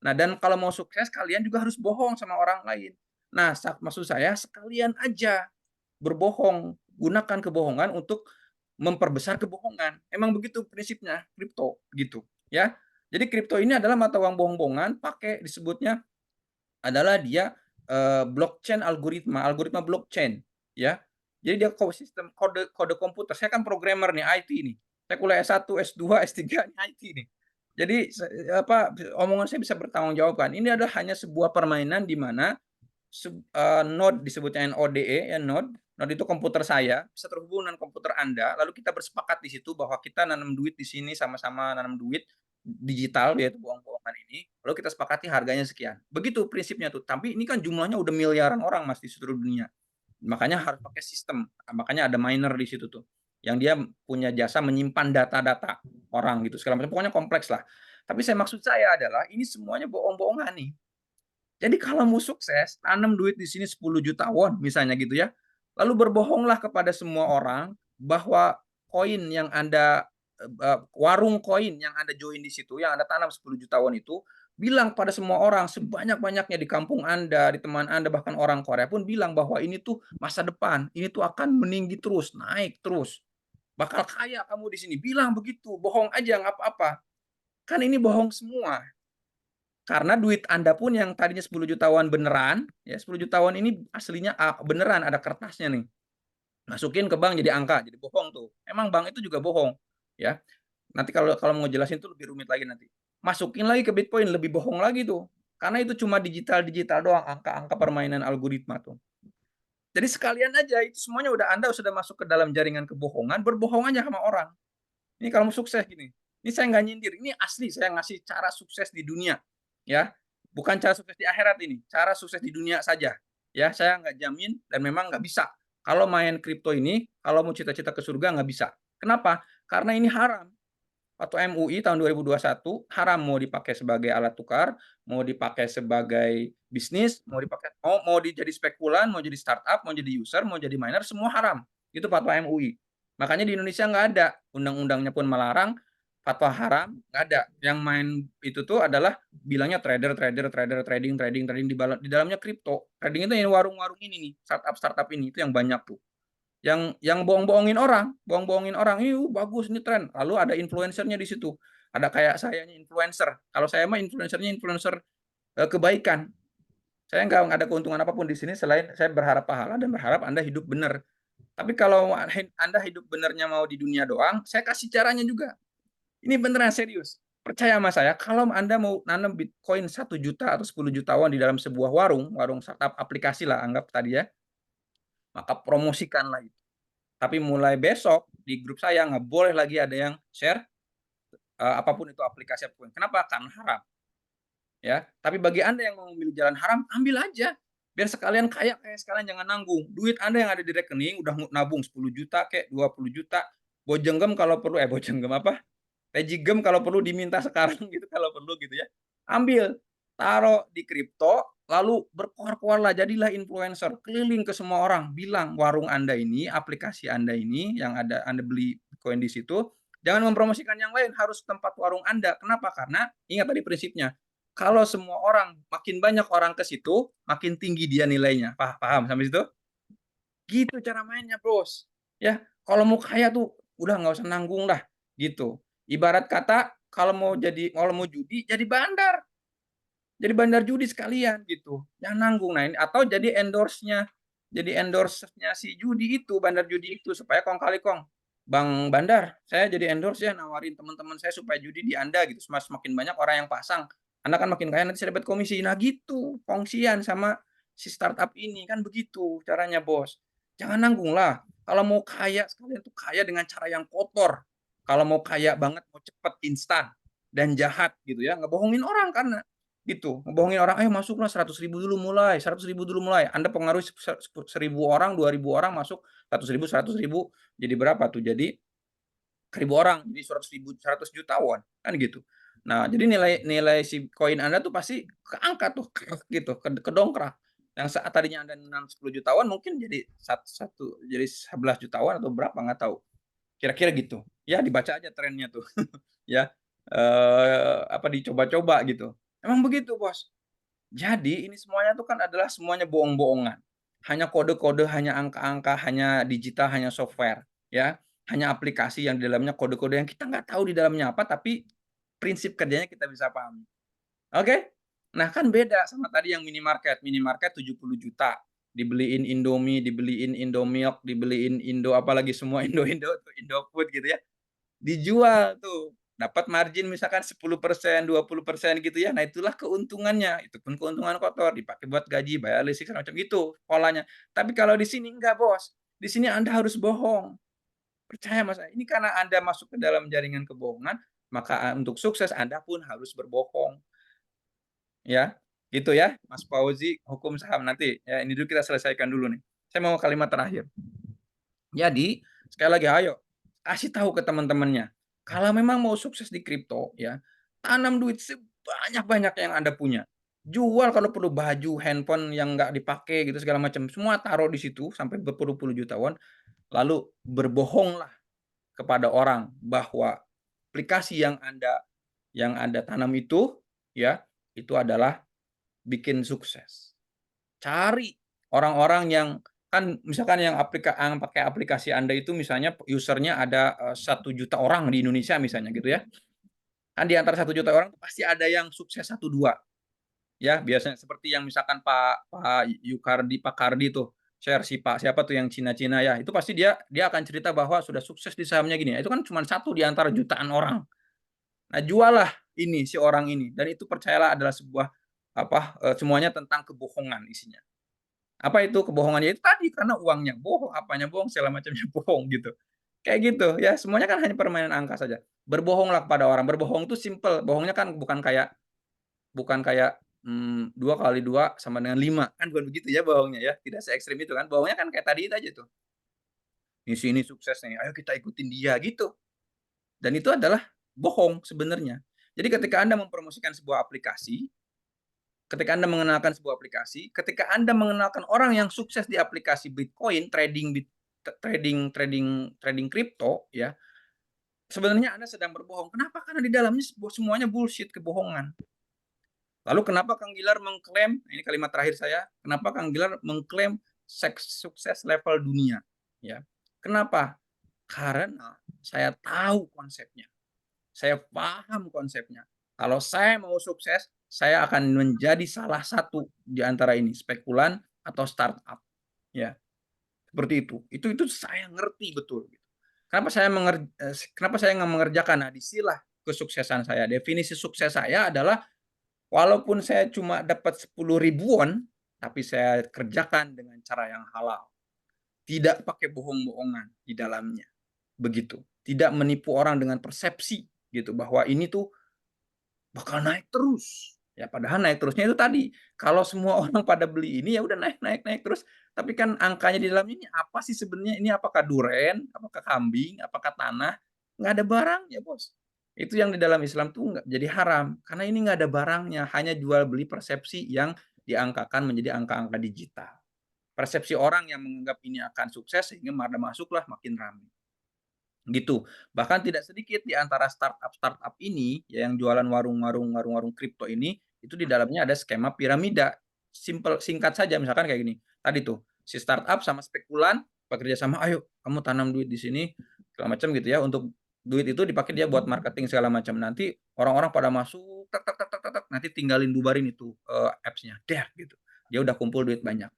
nah dan kalau mau sukses kalian juga harus bohong sama orang lain. Nah, maksud saya sekalian aja berbohong, gunakan kebohongan untuk memperbesar kebohongan. Emang begitu prinsipnya kripto gitu, ya. Jadi kripto ini adalah mata uang bohong-bohongan, pakai disebutnya adalah dia blockchain algoritma, algoritma blockchain, ya. Jadi dia sistem kode komputer. Saya kan programmer nih, IT nih. Saya kuliah S1, S2, S3 nih IT nih. Jadi omongan saya bisa bertanggung jawabkan. Ini adalah hanya sebuah permainan di mana node disebutnya NODE ya node. Node itu komputer saya bisa terhubung dengan komputer Anda, lalu kita bersepakat di situ bahwa kita nanam duit di sini sama-sama nanam duit digital yaitu bohong-bohongan ini, lalu kita sepakati harganya sekian. Begitu prinsipnya tuh. Tapi ini kan jumlahnya udah miliaran orang Mas di seluruh dunia. Makanya harus pakai sistem. Makanya ada miner di situ tuh. Yang dia punya jasa menyimpan data-data orang gitu segala macam. Pokoknya kompleks lah. Tapi maksud saya adalah ini semuanya bohong-bohongan nih. Jadi kalau mau sukses, tanam duit di sini 10 juta won misalnya gitu ya. Lalu berbohonglah kepada semua orang bahwa koin yang Anda warung koin yang Anda join di situ, yang Anda tanam 10 juta won itu, bilang pada semua orang sebanyak-banyaknya di kampung Anda, di teman Anda, bahkan orang Korea pun bilang bahwa ini tuh masa depan, ini tuh akan meninggi terus, naik terus. Bakal kaya kamu di sini. Bilang begitu, bohong aja nggak apa-apa. Kan ini bohong semua. Karena duit Anda pun yang tadinya 10 jutawan beneran, ya 10 jutawan ini aslinya beneran ada kertasnya nih. Masukin ke bank jadi angka, jadi bohong tuh. Emang bank itu juga bohong, ya. Nanti kalau kalau mau jelasin tuh lebih rumit lagi nanti. Masukin lagi ke Bitcoin lebih bohong lagi tuh. Karena itu cuma digital-digital doang, angka-angka permainan algoritma tuh. Jadi sekalian aja itu semuanya Anda sudah masuk ke dalam jaringan kebohongan, berbohong aja sama orang. Ini kalau mau sukses gini. Ini saya nggak nyindir, ini asli saya ngasih cara sukses di dunia. Ya, bukan cara sukses di akhirat ini, cara sukses di dunia saja. Ya, saya nggak jamin dan memang nggak bisa. Kalau main kripto ini, kalau mau cita-cita ke surga nggak bisa. Kenapa? Karena ini haram. Waktu MUI tahun 2021 haram mau dipakai sebagai alat tukar, mau dipakai sebagai bisnis, mau jadi spekulan, mau jadi startup, mau jadi user, mau jadi miner, semua haram. Itu fatwa MUI. Makanya di Indonesia nggak ada, undang-undangnya pun melarang, fatwa haram nggak ada. Yang main itu tuh adalah bilangnya trading di dalamnya kripto. Trading itu yang warung-warung ini nih, startup ini itu yang banyak tuh. Yang bohong-bohongin orang, "Ih, bagus ini tren." Lalu ada influencernya di situ. Ada kayak saya nih influencer. Kalau saya mah influencernya influencer kebaikan. Saya nggak ada keuntungan apapun di sini selain saya berharap pahala dan berharap Anda hidup benar. Tapi kalau Anda hidup benernya mau di dunia doang, saya kasih caranya juga. Ini beneran serius. Percaya sama saya, kalau Anda mau nanam Bitcoin 1 juta atau 10 jutawan di dalam sebuah warung startup aplikasi lah anggap tadi ya, maka promosikanlah itu. Tapi mulai besok di grup saya nggak boleh lagi ada yang share apapun itu aplikasi apapun. Kenapa? Karena haram. Ya. Tapi bagi Anda yang mau memilih jalan haram, ambil aja. Biar sekalian kaya kayak sekalian jangan nanggung. Duit Anda yang ada di rekening udah nabung 10 juta kek, 20 juta. Bojenggem kalau perlu bojenggem apa? Pejigem kalau perlu diminta sekarang gitu kalau perlu gitu ya. Ambil, taruh di kripto, lalu berkoar-koar lah, jadilah influencer, keliling ke semua orang, bilang warung Anda ini, aplikasi Anda ini yang ada Anda beli Bitcoin di situ, jangan mempromosikan yang lain, harus tempat warung Anda. Kenapa? Karena ingat tadi prinsipnya, kalau semua orang, makin banyak orang ke situ, makin tinggi dia nilainya. Paham sampai situ? Gitu cara mainnya, Bos. Ya, kalau mau kaya tuh udah nggak usah nanggung dah, gitu. Ibarat kata kalau mau judi jadi bandar. Jadi bandar judi sekalian gitu. Jangan nanggung. Nah, ini atau jadi endorse-nya si judi itu, bandar judi itu supaya kong kali kong. Bang Bandar, saya jadi endorse ya nawarin teman-teman saya supaya judi di Anda gitu. Semakin banyak orang yang pasang, Anda kan makin kaya nanti saya dapat komisi. Nah gitu, kongsian sama si startup ini kan begitu caranya, Bos. Jangan nanggung lah. Kalau mau kaya sekalian tuh kaya dengan cara yang kotor. Kalau mau kaya banget, mau cepet, instan dan jahat gitu ya, ngebohongin orang karena gitu, ngebohongin orang, ayo masuklah 100.000 dulu mulai, 100.000 dulu mulai. Anda pengaruhi 1.000 orang, 2.000 orang masuk 100.000, jadi berapa tuh? Jadi 1.000 orang, jadi 100.000, 100 jutawan kan gitu. Nah, jadi nilai si koin Anda tuh pasti keangkat tuh gitu, kedongkrak. Yang saat tadinya Anda menang 10 jutawan mungkin jadi jadi 11 jutawan atau berapa nggak tahu. Kira-kira gitu. Ya dibaca aja trennya tuh. Ya. Apa dicoba-coba gitu. Emang begitu, Bos. Jadi ini semuanya tuh kan adalah semuanya bohong-bohongan. Hanya kode-kode, hanya angka-angka, hanya digital, hanya software, ya. Hanya aplikasi yang di dalamnya kode-kode yang kita nggak tahu di dalamnya apa, tapi prinsip kerjanya kita bisa pahami. Oke? Nah, kan beda sama tadi yang minimarket. Minimarket 70 juta, dibeliin Indomie, dibeliin Indomilk, dibeliin Indo apalagi semua Indo-Indo tuh, Indofood gitu ya. Dijual tuh, dapat margin misalkan 10%, 20% gitu ya. Nah, itulah keuntungannya. Itu pun keuntungan kotor, dipakai buat gaji, bayar listrik segala macam gitu polanya. Tapi kalau di sini enggak, Bos. Di sini Anda harus bohong. Percaya Mas, ini karena Anda masuk ke dalam jaringan kebohongan, maka untuk sukses Anda pun harus berbohong. Ya, gitu ya, Mas Fauzi, hukum saham nanti. Ya, ini dulu kita selesaikan dulu nih. Saya mau kalimat terakhir. Jadi, sekali lagi ayo kasih tahu ke teman-temannya, kalau memang mau sukses di kripto ya, tanam duit sebanyak-banyak yang Anda punya. Jual kalau perlu baju, handphone yang nggak dipakai gitu segala macam, semua taruh di situ sampai berpuluh-puluh jutawan, lalu berbohonglah kepada orang bahwa aplikasi yang Anda tanam itu ya, itu adalah bikin sukses. Cari orang-orang yang kan misalkan yang pakai aplikasi Anda itu misalnya usernya ada 1 juta orang di Indonesia misalnya gitu ya. Kan di antara 1 juta orang pasti ada yang sukses 1, 2 ya, biasanya seperti yang misalkan Pak Kardi tuh, share si Pak siapa tuh yang Cina-Cina ya, itu pasti dia akan cerita bahwa sudah sukses di sahamnya gini, itu kan cuma satu di antara jutaan orang. Nah, jualah ini si orang ini dan itu percayalah adalah sebuah semuanya tentang kebohongan isinya. Apa itu kebohongannya? Itu tadi karena uangnya bohong, apanya bohong, segala macamnya bohong gitu. Kayak gitu ya, semuanya kan hanya permainan angka saja. Berbohonglah kepada orang. Berbohong itu simple. Bohongnya kan bukan kayak 2 kali 2 sama dengan 5 kan bukan begitu ya bohongnya ya. Tidak se-ekstrim itu kan. Bohongnya kan kayak tadi itu aja tuh. Di sini sukses nih, ayo kita ikutin dia gitu. Dan itu adalah bohong sebenarnya. Jadi ketika Anda mempromosikan sebuah aplikasi, ketika Anda mengenalkan sebuah aplikasi, ketika Anda mengenalkan orang yang sukses di aplikasi Bitcoin, trading kripto ya, sebenarnya Anda sedang berbohong. Kenapa? Karena di dalamnya semuanya bullshit, kebohongan. Lalu kenapa Kang Gilar mengklaim, ini kalimat terakhir saya, kenapa Kang Gilar mengklaim sukses level dunia? Ya. Kenapa? Karena saya tahu konsepnya. Saya paham konsepnya. Kalau saya mau sukses, saya akan menjadi salah satu di antara ini, spekulan atau startup. Ya, seperti itu. Itu saya ngerti betul. Kenapa saya nggak mengerjakan? Nah, disinilah kesuksesan saya. Definisi sukses saya adalah walaupun saya cuma dapat 10 ribuan, tapi saya kerjakan dengan cara yang halal. Tidak pakai bohong-bohongan di dalamnya. Begitu. Tidak menipu orang dengan persepsi gitu bahwa ini tuh bakal naik terus. Ya padahal naik terusnya itu tadi, kalau semua orang pada beli ini ya udah naik terus. Tapi kan angkanya di dalamnya ini apa sih sebenarnya? Ini apakah duren, apakah kambing, apakah tanah? Nggak ada barangnya, Bos. Itu yang di dalam Islam tuh nggak jadi haram karena ini nggak ada barangnya, hanya jual beli persepsi yang diangkakan menjadi angka-angka digital. Persepsi orang yang menganggap ini akan sukses sehingga masuklah makin ramai. Gitu. Bahkan tidak sedikit di antara startup ini ya yang jualan warung kripto ini, itu di dalamnya ada skema piramida. Singkat saja misalkan kayak gini. Tadi tuh, si startup sama spekulan bekerja sama, "Ayo kamu tanam duit di sini," segala macam gitu ya. Untuk duit itu dipakai dia buat marketing segala macam. Nanti orang-orang pada masuk, nanti tinggalin bubarin itu apps-nya. Gitu. Dia udah kumpul duit banyak.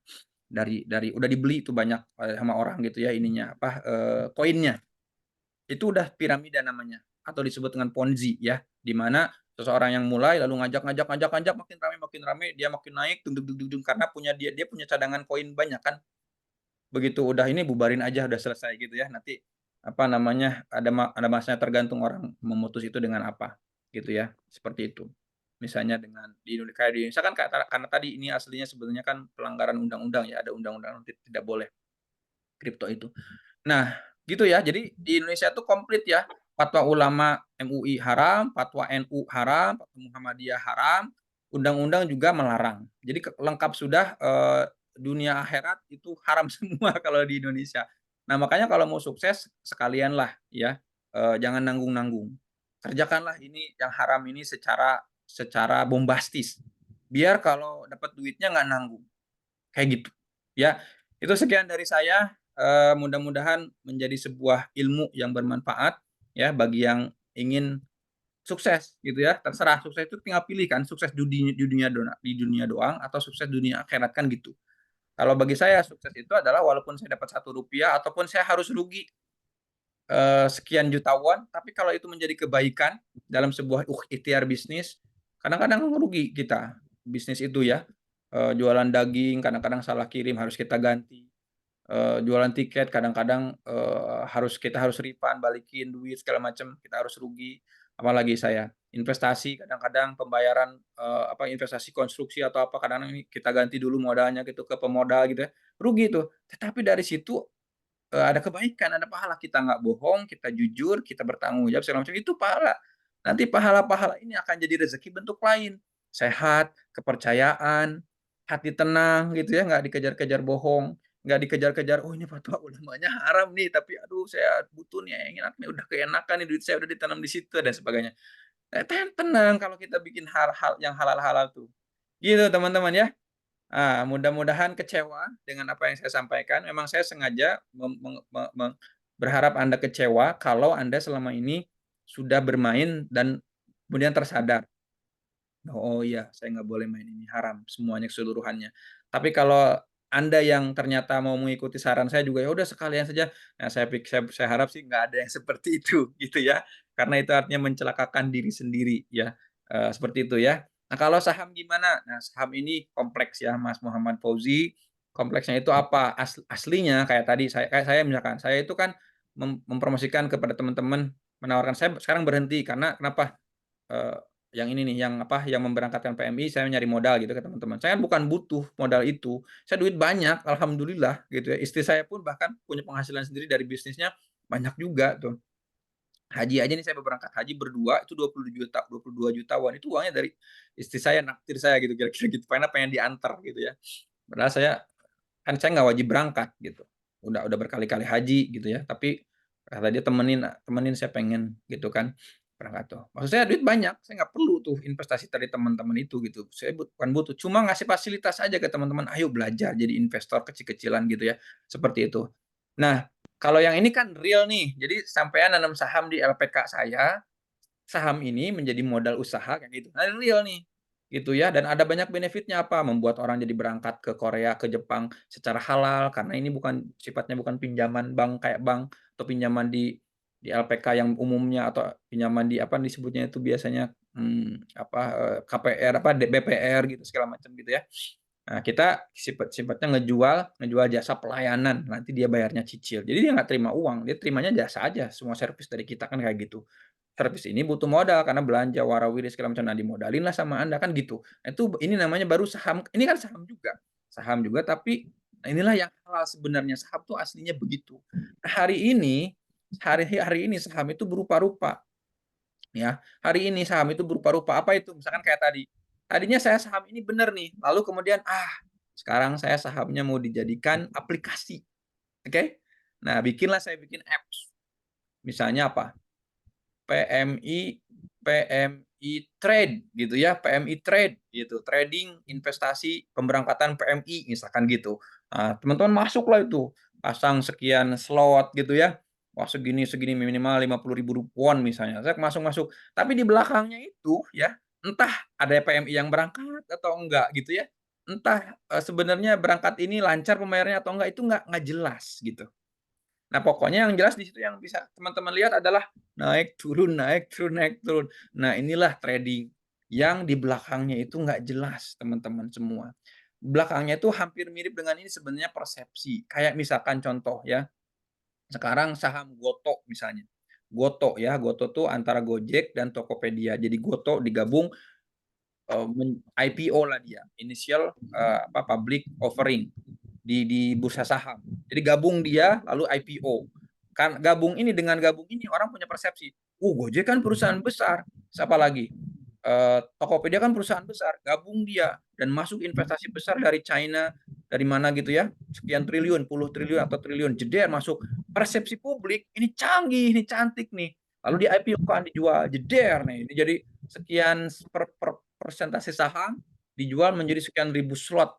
Dari udah dibeli itu banyak sama orang gitu ya ininya koinnya. Itu udah piramida namanya atau disebut dengan Ponzi ya, di mana seseorang yang mulai lalu ngajak makin ramai dia makin naik karena dia punya cadangan koin banyak kan. begitu udah ini bubarin aja udah selesai gitu ya. Nanti apa namanya ada masanya tergantung orang memutus itu dengan apa gitu ya. Seperti itu. Misalnya dengan kayak di Indonesia kan karena tadi ini aslinya sebenarnya kan pelanggaran undang-undang ya, ada undang-undang tidak boleh kripto itu. Nah, gitu ya. Jadi di Indonesia itu komplit ya. Fatwa ulama MUI haram, fatwa NU haram, fatwa Muhammadiyah haram, undang-undang juga melarang. Jadi lengkap sudah dunia akhirat itu haram semua kalau di Indonesia. Nah, makanya kalau mau sukses sekalianlah ya, jangan nanggung-nanggung. Kerjakanlah ini yang haram ini secara bombastis. Biar kalau dapat duitnya nggak nanggung. Kayak gitu. Ya, itu sekian dari saya. Mudah-mudahan menjadi sebuah ilmu yang bermanfaat ya bagi yang ingin sukses gitu ya. Terserah sukses itu tinggal pilih kan, sukses di dunia doang atau sukses dunia akhirat kan gitu. Kalau bagi saya sukses itu adalah walaupun saya dapat Rp1 ataupun saya harus rugi sekian juta won, tapi kalau itu menjadi kebaikan dalam sebuah ikhtiar bisnis, kadang-kadang rugi kita bisnis itu ya. Jualan daging kadang-kadang salah kirim harus kita ganti. Jualan tiket kadang-kadang kita harus refund, balikin duit segala macam, kita harus rugi. Apalagi saya investasi kadang-kadang pembayaran investasi konstruksi atau apa kadang-kadang ini kita ganti dulu modalnya gitu ke pemodal gitu ya, rugi tuh. Tetapi dari situ ada kebaikan, ada pahala. Kita nggak bohong, kita jujur, kita bertanggung jawab segala macam, itu pahala. Nanti pahala-pahala ini akan jadi rezeki bentuk lain. Sehat, kepercayaan, hati tenang gitu ya, nggak dikejar-kejar bohong, nggak dikejar-kejar, "Oh ini fatwa ulamanya haram nih, tapi aduh saya butuh nih, enak nih, udah keenakan nih, duit saya udah ditanam di situ," dan sebagainya. Tenang kalau kita bikin hal-hal yang halal-halal tuh. Gitu teman-teman ya. Mudah-mudahan kecewa dengan apa yang saya sampaikan. Memang saya sengaja berharap Anda kecewa kalau Anda selama ini sudah bermain dan kemudian tersadar, "Oh iya, saya nggak boleh main ini, haram semuanya keseluruhannya." Tapi kalau Anda yang ternyata mau mengikuti saran saya juga, ya udah sekalian saja. Nah, saya harap sih nggak ada yang seperti itu, gitu ya. Karena itu artinya mencelakakan diri sendiri ya, seperti itu ya. Nah, kalau saham gimana? Nah, saham ini kompleks ya, Mas Muhammad Fauzi. Kompleksnya itu apa? Aslinya kayak tadi kayak saya misalkan, saya itu kan mempromosikan kepada teman-teman, menawarkan saya sekarang berhenti karena kenapa? Eee, yang ini nih, yang memberangkatkan PMI, saya nyari modal gitu ke teman-teman. Saya bukan butuh modal itu, saya duit banyak, alhamdulillah gitu ya. Istri saya pun bahkan punya penghasilan sendiri dari bisnisnya, banyak juga tuh. Haji aja nih saya berangkat haji berdua itu 22 juta won, itu uangnya dari istri saya, naktir saya gitu, kira-kira gitu, karena pengen diantar gitu ya. Padahal saya nggak wajib berangkat gitu. Udah berkali-kali haji gitu ya, tapi kata dia temenin temenin saya pengen gitu kan, berangkat tuh. Maksud saya duit banyak, saya nggak perlu tuh investasi dari teman-teman itu gitu. Saya bukan butuh, cuma ngasih fasilitas aja ke teman-teman, "Ayo belajar jadi investor kecil-kecilan," gitu ya, seperti itu. Nah, kalau yang ini kan real nih, jadi sampean nanam saham di LPK saya, saham ini menjadi modal usaha kayak gitu. Nah, real nih, gitu ya, dan ada banyak benefitnya apa, membuat orang jadi berangkat ke Korea, ke Jepang secara halal, karena ini sifatnya bukan pinjaman bank kayak bank atau pinjaman di LPK yang umumnya atau pinjaman di apa disebutnya itu biasanya, KPR BPR gitu segala macam gitu ya. Nah, kita sifatnya ngejual jasa pelayanan, nanti dia bayarnya cicil. Jadi dia nggak terima uang, dia terimanya jasa aja, semua servis dari kita kan kayak gitu. Servis ini butuh modal karena belanja, warawiri segala macam, nah dimodalin lah sama Anda, kan gitu. Nah, ini namanya baru saham, ini kan saham juga tapi nah inilah yang halal sebenarnya, saham tuh aslinya begitu. Nah, hari ini saham itu berupa-rupa. Ya, hari ini saham itu berupa-rupa, apa itu? Misalkan kayak tadinya saya saham ini benar nih, lalu kemudian, sekarang saya sahamnya mau dijadikan aplikasi, oke? Nah, saya bikin apps, misalnya apa? PMI Trade gitu ya, PMI Trade gitu, trading, investasi, pemberangkatan PMI misalkan gitu. Nah, teman-teman masuklah itu, pasang sekian slot gitu ya. Wah, segini minimal 50.000 won misalnya. Saya masuk-masuk. Tapi di belakangnya itu ya, entah ada PMI yang berangkat atau enggak gitu ya. Entah sebenarnya berangkat ini lancar pembayarannya atau enggak, itu enggak jelas gitu. Nah, pokoknya yang jelas di situ yang bisa teman-teman lihat adalah naik turun naik turun naik turun. Nah, inilah trading yang di belakangnya itu nggak jelas teman-teman semua. belakangnya itu hampir mirip dengan ini sebenarnya persepsi. Kayak misalkan contoh ya, sekarang saham Goto misalnya. Goto ya, Goto tuh antara Gojek dan Tokopedia. Jadi Goto digabung, IPO lah dia, initial public offering di bursa saham. Jadi gabung dia lalu IPO. Kan gabung ini dengan gabung ini orang punya persepsi, Gojek kan perusahaan besar, siapa lagi? Tokopedia kan perusahaan besar, gabung dia dan masuk investasi besar dari China, dari mana gitu ya, sekian triliun, puluh triliun atau triliun, jeder masuk. Persepsi publik ini canggih, ini cantik nih. Lalu di IPO kan dijual, jeder nih. Jadi sekian persentase saham dijual menjadi sekian ribu slot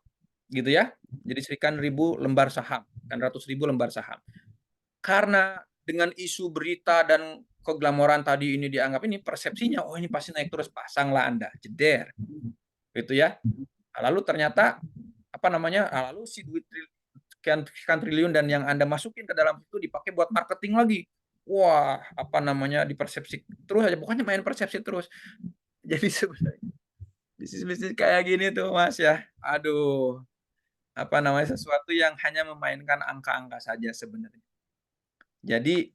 gitu ya. Jadi sekian ribu lembar saham, kan ratus ribu lembar saham. Karena dengan isu berita dan keglamoran tadi ini dianggap ini persepsinya, ini pasti naik terus, pasanglah Anda, jeder. Gitu ya. Lalu ternyata lalu si duit sekian triliun dan yang Anda masukin ke dalam itu dipakai buat marketing lagi. Wah, dipersepsi terus aja, pokoknya main persepsi terus. Jadi sebenarnya bisnis-bisnis kayak gini tuh Mas ya, aduh, sesuatu yang hanya memainkan angka-angka saja sebenarnya. Jadi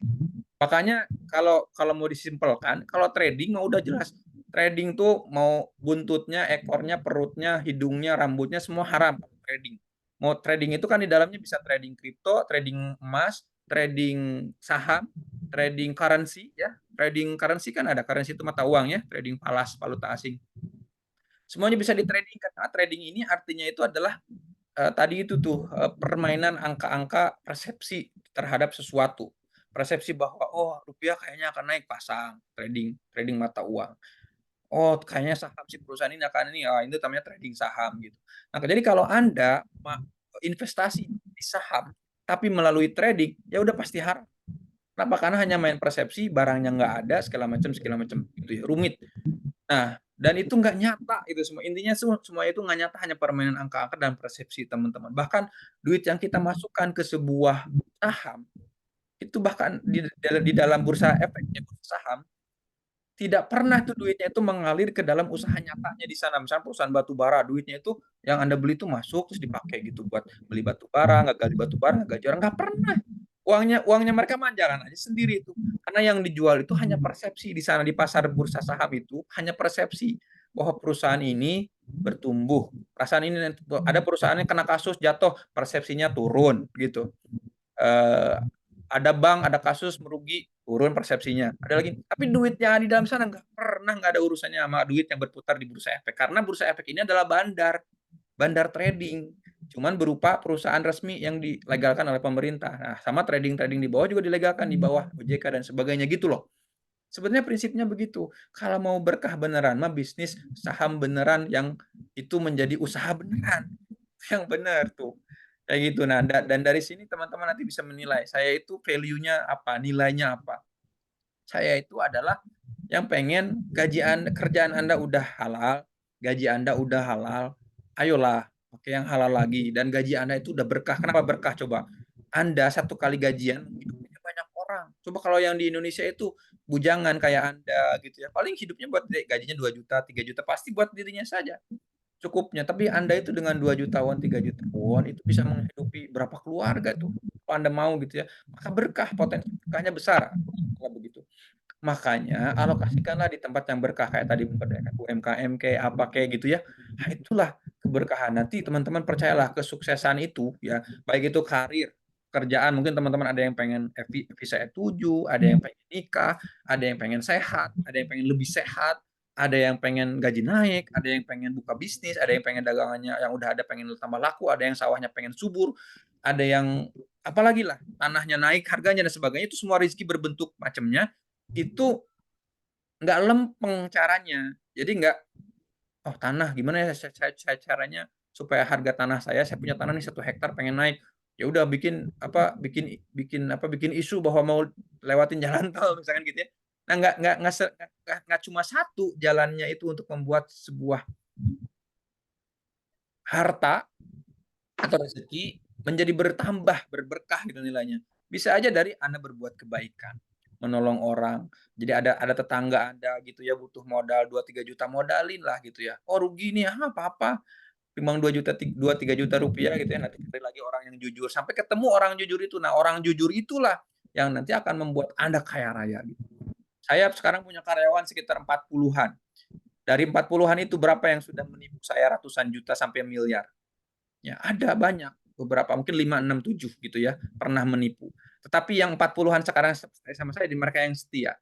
makanya kalau mau disimpelkan, kalau trading mah udah jelas. Trading tuh mau buntutnya, ekornya, perutnya, hidungnya, rambutnya semua haram trading. Mau trading itu kan di dalamnya bisa trading kripto, trading emas, trading saham, trading currency ya. Trading currency kan ada, currency itu mata uang ya, trading falas, valuta asing. Semuanya bisa ditrading karena trading ini artinya itu adalah tadi itu tuh permainan angka-angka persepsi terhadap sesuatu. Persepsi bahwa rupiah kayaknya akan naik, pasang trading mata uang. Kayaknya saham si perusahaan ini akan ini, itu namanya trading saham gitu. Nah, jadi kalau Anda investasi di saham tapi melalui trading, ya udah pasti haram. Kenapa? Karena hanya main persepsi, barangnya nggak ada, segala macam gitu ya, rumit. Nah, dan itu nggak nyata itu semua. Intinya semua itu nggak nyata, hanya permainan angka-angka dan persepsi teman-teman. Bahkan duit yang kita masukkan ke sebuah saham itu bahkan di dalam bursa efek ya, bursa saham tidak pernah tuh duitnya itu mengalir ke dalam usaha nyatanya di sana. Misalnya perusahaan batu bara, duitnya itu yang Anda beli itu masuk terus dipakai gitu buat beli batu bara, nggak gali batu bara, nggak gaji orang, nggak pernah. Uangnya mereka jalan aja sendiri itu. Karena yang dijual itu hanya persepsi di sana di pasar bursa saham itu hanya persepsi bahwa perusahaan ini bertumbuh. Perusahaan ini ada perusahaan yang kena kasus jatuh, persepsinya turun gitu. Ada bank, ada kasus merugi, turun persepsinya. Ada lagi, tapi duitnya di dalam sana nggak ada urusannya sama duit yang berputar di bursa efek. Karena bursa efek ini adalah bandar trading. Cuman berupa perusahaan resmi yang dilegalkan oleh pemerintah. Nah, sama trading-trading di bawah juga dilegalkan di bawah OJK dan sebagainya gitu loh. Sebenarnya prinsipnya begitu. Kalau mau berkah beneran mah bisnis saham beneran yang itu menjadi usaha beneran. Yang benar tuh. Kayak gitu. Nah, dan dari sini teman-teman nanti bisa menilai saya itu value-nya apa, nilainya apa. Saya itu adalah yang pengen kerjaan Anda udah halal, gaji Anda udah halal, ayolah pakai yang halal lagi dan gaji Anda itu udah berkah. Kenapa berkah coba? Anda satu kali gajian hidupnya banyak orang. Coba kalau yang di Indonesia itu bujangan kayak Anda gitu ya. Paling hidupnya buat gajinya 2 juta, 3 juta pasti buat dirinya saja cukupnya. Tapi Anda itu dengan 2 juta won, 3 juta won itu bisa menghidupi berapa keluarga tuh. Kalau Anda mau gitu ya. Maka berkah, potensi berkahnya besar kalau begitu. Makanya alokasikanlah di tempat yang berkah kayak tadi UMKM kayak apa kayak gitu ya. Nah, itulah keberkahan. Nanti teman-teman percayalah kesuksesan itu ya, baik itu karir, kerjaan, mungkin teman-teman ada yang pengen visa E7, ada yang pengen nikah, ada yang pengen sehat, ada yang pengen lebih sehat, ada yang pengen gaji naik, ada yang pengen buka bisnis, ada yang pengen dagangannya yang udah ada pengen tambah laku, ada yang sawahnya pengen subur, ada yang apalagi lah tanahnya naik harganya dan sebagainya. Itu semua rezeki berbentuk macamnya itu nggak lempeng caranya. Jadi nggak, tanah gimana ya saya caranya supaya harga tanah saya punya tanah nih 1 hektar pengen naik. Ya udah bikin isu bahwa mau lewatin jalan tol misalkan gitu ya. Nah, nggak cuma satu jalannya itu untuk membuat sebuah harta atau rezeki menjadi bertambah, berberkah gitu nilainya. Bisa aja dari Anda berbuat kebaikan, menolong orang. Jadi ada tetangga Anda gitu ya butuh modal 2-3 juta, modalin lah gitu ya. Rugi nih, apa-apa. timbang 2-3 juta rupiah gitu ya, nanti cari lagi orang yang jujur sampai ketemu orang jujur itu. Nah, orang jujur itulah yang nanti akan membuat Anda kaya raya gitu. Saya sekarang punya karyawan sekitar 40-an. Dari 40-an itu berapa yang sudah menipu saya ratusan juta sampai miliar? Ya, ada banyak. Beberapa mungkin 5, 6, 7 gitu ya, pernah menipu. Tetapi yang 40-an sekarang sama saya di mereka yang setia.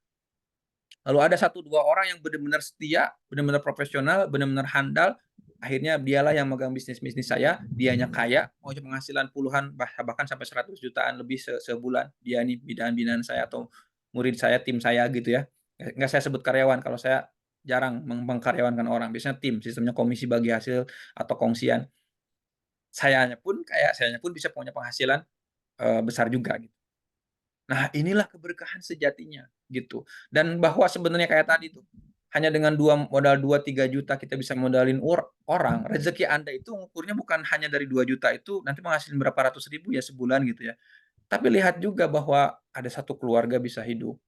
Lalu ada 1-2 orang yang benar-benar setia, benar-benar profesional, benar-benar handal. Akhirnya dialah yang megang bisnis saya, dianya kaya, mau penghasilan puluhan bahkan sampai 100 jutaan lebih sebulan. Dia ini binaan-binaan saya atau murid saya, tim saya gitu ya. Nggak saya sebut karyawan, kalau saya jarang mengkaryawankan orang. Biasanya tim, sistemnya komisi bagi hasil atau kongsian. Sayanya pun bisa punya penghasilan besar juga gitu. Nah, inilah keberkahan sejatinya gitu. Dan bahwa sebenarnya kayak tadi tuh, hanya dengan modal 2-3 juta kita bisa modalin orang. Rezeki Anda itu ukurnya bukan hanya dari 2 juta itu nanti menghasilkan berapa ratus ribu ya sebulan gitu ya. Tapi lihat juga bahwa ada satu keluarga bisa hidup.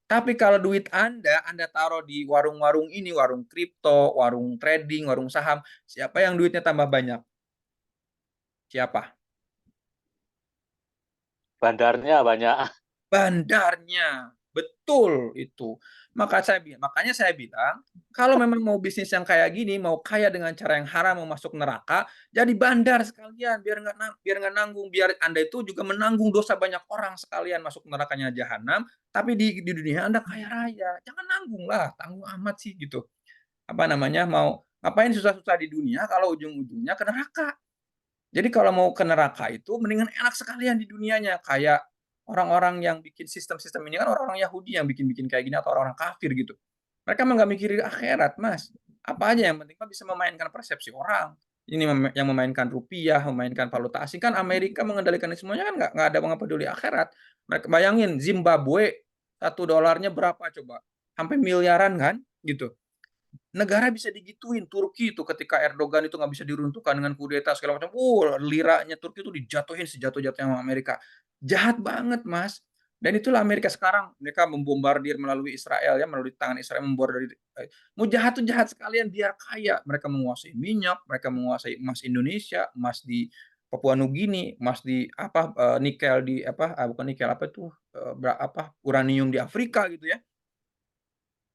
Tapi kalau duit Anda taruh di warung-warung ini, warung kripto, warung trading, warung saham, siapa yang duitnya tambah banyak? Siapa? Bandarnya banyak. Bandarnya, betul itu. Makanya saya bilang, kalau memang mau bisnis yang kayak gini, mau kaya dengan cara yang haram, mau masuk neraka, jadi bandar sekalian, biar nggak nanggung, biar Anda itu juga menanggung dosa banyak orang sekalian masuk nerakanya jahanam, tapi di dunia Anda kaya raya, jangan nanggung lah, tanggung amat sih gitu. Apa namanya, mau ngapain susah-susah di dunia kalau ujung-ujungnya ke neraka. Jadi kalau mau ke neraka itu mendingan enak sekalian di dunianya, kayak orang-orang yang bikin sistem-sistem ini kan orang-orang Yahudi yang bikin-bikin kayak gini atau orang-orang kafir gitu. Mereka mah nggak mikirin akhirat, Mas. Apa aja yang penting mah bisa memainkan persepsi orang. Ini yang memainkan rupiah, memainkan valuta asing kan Amerika mengendalikan ini semuanya kan nggak ada yang peduli akhirat. Mereka bayangin Zimbabwe $1 berapa coba? Sampai miliaran kan gitu. Negara bisa digituin. Turki itu ketika Erdogan itu nggak bisa diruntuhkan dengan kudeta segala macam, liranya Turki itu dijatuhin sejatuh-jatuhnya sama Amerika. Jahat banget, Mas. Dan itulah Amerika sekarang, mereka membombardir melalui Israel ya, melalui tangan Israel membombardir. Mau jahat tuh jahat sekalian biar kaya. Mereka menguasai minyak, mereka menguasai emas Indonesia, emas di Papua Nugini, emas di nikel di bukan nikel apa itu uranium di Afrika gitu ya.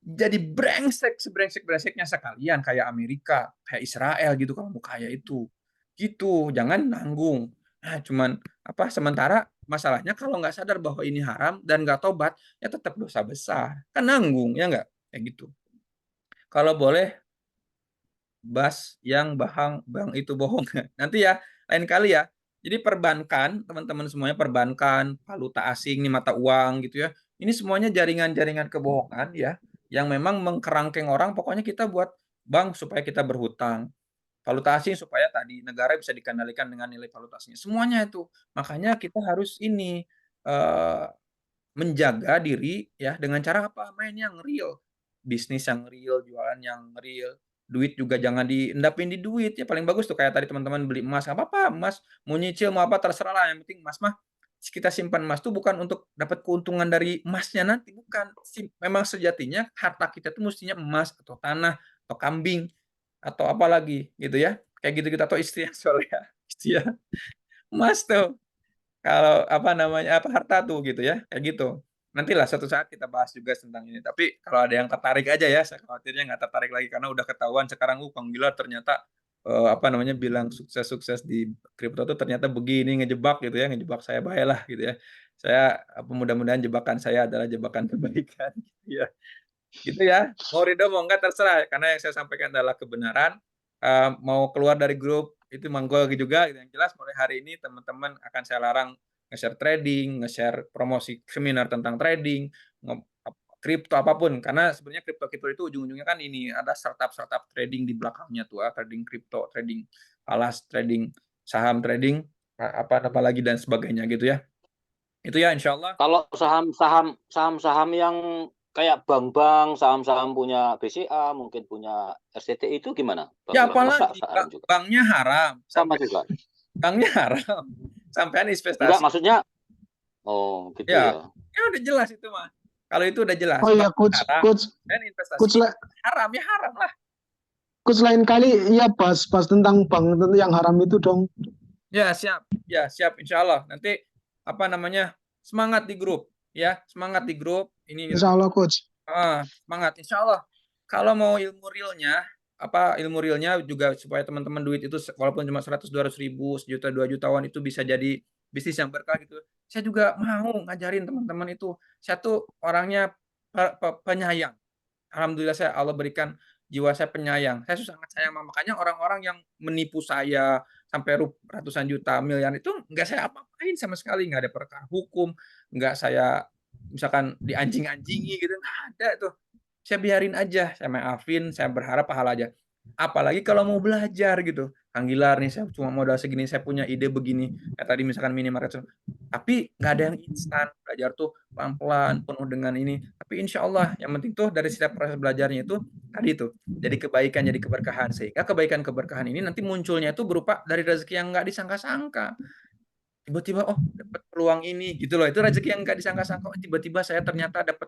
Jadi brengsek sebrengsek-brengseknya sekalian kayak Amerika, kayak Israel gitu kalau mau kaya itu. Gitu, jangan nanggung. Nah, cuman sementara masalahnya kalau nggak sadar bahwa ini haram dan nggak tobat, ya tetap dosa besar. Kan nanggung, ya nggak? Kayak gitu. Kalau boleh bas yang bang itu bohong. Nanti ya, lain kali ya. Jadi perbankan, teman-teman semuanya perbankan, valuta asing, nih mata uang gitu ya. Ini semuanya jaringan-jaringan kebohongan ya, yang memang mengkerangkeng orang, pokoknya kita buat bank supaya kita berhutang. Valuta asing supaya tadi negara bisa dikendalikan dengan nilai valuta asing. Semuanya itu. Makanya kita harus ini eh, menjaga diri ya dengan cara apa? Main yang real. Bisnis yang real, jualan yang real. Duit juga jangan diendapin di duit ya, paling bagus tuh kayak tadi teman-teman beli emas, nggak apa-apa emas mau nyicil mau apa terserah lah, yang penting emas mah kita simpan. Emas tuh bukan untuk dapat keuntungan dari emasnya nanti, bukan. Memang sejatinya harta kita tuh mestinya emas atau tanah atau kambing atau apa lagi gitu ya, kayak gitu kita, atau istri yang soleha, istri ya emas tuh kalau harta tuh gitu ya, kayak gitu. Nantilah suatu saat kita bahas juga tentang ini. Tapi kalau ada yang tertarik aja ya, saya khawatirnya nggak tertarik lagi karena udah ketahuan sekarang Kang Gilar ternyata bilang sukses-sukses di kripto tuh ternyata begini, ngejebak gitu ya, ngejebak saya baiklah gitu ya. Saya mudah-mudahan jebakan saya adalah jebakan kebaikan gitu ya. Gitu ya. Mau ridho mau enggak terserah karena yang saya sampaikan adalah kebenaran. Mau keluar dari grup itu monggo juga gitu. Yang jelas mulai hari ini teman-teman akan saya larang nge-share trading, nge-share promosi seminar tentang trading, kripto apapun, karena sebenarnya kripto itu ujung-ujungnya kan ini ada startup trading di belakangnya tuh, trading kripto, trading falas, trading saham, trading apa lagi dan sebagainya gitu ya. Itu ya insyaallah. Kalau saham-saham yang kayak bank-bank, saham-saham punya BCA, mungkin punya RCTI itu gimana? Ya Masa apalagi haram juga? banknya haram, Sama juga. banknya haram, sampean Enggak, investasi. maksudnya gitu Ya, ya. ya udah jelas itu mah. Kalau itu udah jelas, Oh iya, bank haram coach dan investasi coach haram ya haram lah. Coach lain kali ya bahas tentang bank yang haram itu dong. Ya, siap. Ya, siap insya Allah. Nanti apa namanya? Semangat di grup ya, semangat di grup. Ini Insya Allah Coach. semangat insya Allah. Kalau mau ilmu realnya juga supaya teman-teman duit itu walaupun cuma 100-200 ribu, sejuta 2 jutaan itu bisa jadi bisnis yang berkah gitu. Saya juga mau ngajarin teman-teman itu. Saya tuh orangnya penyayang. Alhamdulillah Allah berikan jiwa saya penyayang. Saya sangat sayang, makanya orang-orang yang menipu saya sampai ratusan juta, miliar itu nggak saya apa-apain sama sekali, nggak ada perkara hukum, nggak saya misalkan dianjing-anjingi gitu, nggak ada tuh. Saya biarin aja, saya maafin, saya berharap pahala aja. Apalagi kalau mau belajar gitu. Kang Gilar nih, saya cuma modal segini, saya punya ide begini. Kayak tadi misalkan minimarket, tapi nggak ada yang instan. Belajar tuh pelan-pelan, penuh dengan ini. Tapi insya Allah, yang penting tuh dari setiap proses belajarnya itu, tadi tuh, jadi kebaikan, jadi keberkahan. Sehingga kebaikan-keberkahan ini nanti munculnya itu berupa dari rezeki yang nggak disangka-sangka. Tiba-tiba, oh dapat peluang ini, gitu loh. Itu rezeki yang nggak disangka-sangka. Tiba-tiba saya ternyata dapat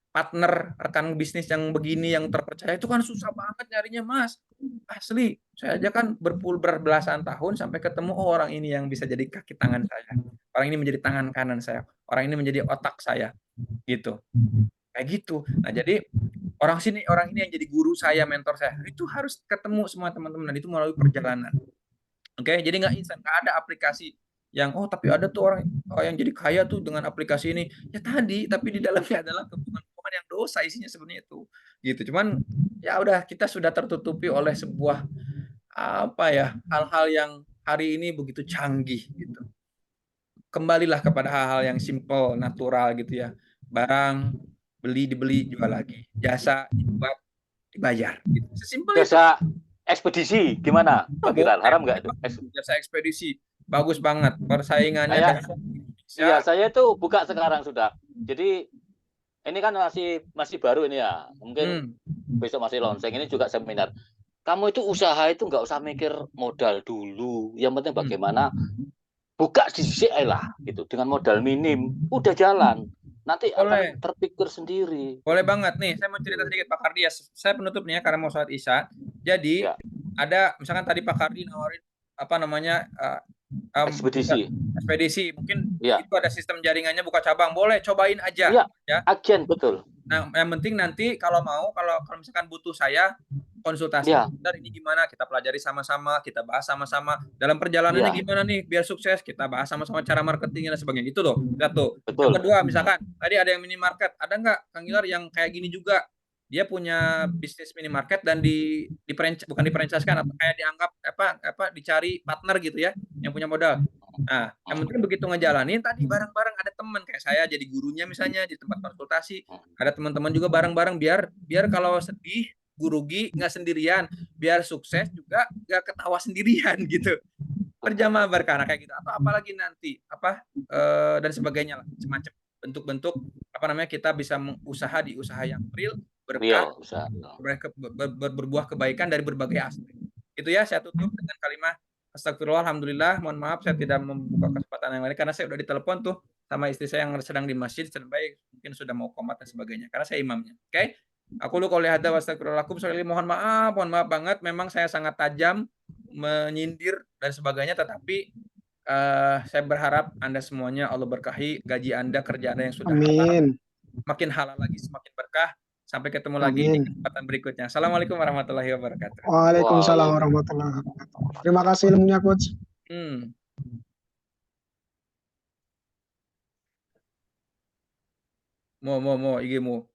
partner, rekan bisnis yang begini, yang terpercaya. Itu kan susah banget nyarinya, Mas. Asli, saya aja kan berbelasan tahun sampai ketemu orang ini yang bisa jadi kaki tangan saya. Orang ini menjadi tangan kanan saya. Orang ini menjadi otak saya. Gitu. Kayak gitu. Nah, jadi orang ini yang jadi guru saya, mentor saya. Itu harus ketemu semua teman-teman, dan itu melalui perjalanan. Oke, jadi nggak instan, nggak ada aplikasi yang tapi ada tuh orang yang jadi kaya tuh dengan aplikasi ini. Ya tadi, tapi di dalamnya adalah hubungan yang dosa isinya sebenarnya itu. Gitu. Cuman ya udah, kita sudah tertutupi oleh sebuah hal-hal yang hari ini begitu canggih gitu. Kembalilah kepada hal-hal yang simple, natural gitu ya. Barang dibeli, jual lagi. Jasa dibuat, dibayar. Gitu. Sesimpel itu. Jasa ekspedisi gimana, Pak Gilar? Haram nggak itu? Jasa ekspedisi bagus banget, persaingannya. Iya, saya itu buka sekarang sudah. Jadi ini kan masih baru ini ya. Mungkin besok masih launching. Ini juga seminar. Kamu itu usaha itu nggak usah mikir modal dulu. Yang penting bagaimana buka di CI lah gitu, dengan modal minim udah jalan. Nanti akan terpikir sendiri. Boleh banget nih, saya mau cerita sedikit Pak Kardi ya. Saya penutup nih ya karena mau sholat Isya. Jadi ada misalkan tadi Pak Kardi nawarin ekspedisi. Mungkin itu ada sistem jaringannya, buka cabang. Boleh cobain aja ya. Agen, betul. Nah, yang penting nanti kalau misalkan butuh saya konsultasi, ini gimana, kita pelajari sama-sama, kita bahas sama-sama dalam perjalanannya gimana nih biar sukses, kita bahas sama-sama cara marketingnya dan sebagainya. Itu loh, lihat tuh. Yang kedua, misalkan tadi ada yang minimarket, ada nggak Kang Gilar yang kayak gini juga? Dia punya bisnis minimarket dan bukan di-franchise-kan, atau kayak dianggap dicari partner gitu ya, yang punya modal. Nah, yang penting begitu ngejalanin tadi bareng-bareng, ada teman kayak saya jadi gurunya misalnya di tempat konsultasi, ada teman-teman juga bareng-bareng, biar kalau sedih, rugi nggak sendirian, biar sukses juga nggak ketawa sendirian gitu. Berjamaah berkah kayak gitu, atau apalagi nanti dan sebagainya lah, semacam bentuk-bentuk kita bisa usaha di usaha yang real, berkah, berbuah kebaikan dari berbagai aspek. Itu ya, saya tutup dengan kalimat astagfirullah, alhamdulillah, mohon maaf saya tidak membuka kesempatan yang lain karena saya udah ditelepon tuh sama istri saya yang sedang di masjid, sedang baik, mungkin sudah mau komat dan sebagainya karena saya imamnya. Oke? Aku lu kalau lihat astagfirullahaladzim, sekali mohon maaf banget, memang saya sangat tajam menyindir dan sebagainya, tetapi saya berharap Anda semuanya Allah berkahi, gaji Anda, kerja Anda yang sudah halal, makin halal lagi, semakin berkah. Sampai ketemu lagi di kesempatan berikutnya. Assalamualaikum warahmatullahi wabarakatuh. Waalaikumsalam warahmatullahi wabarakatuh. Terima kasih ilmunya, Coach. Mau IG mu.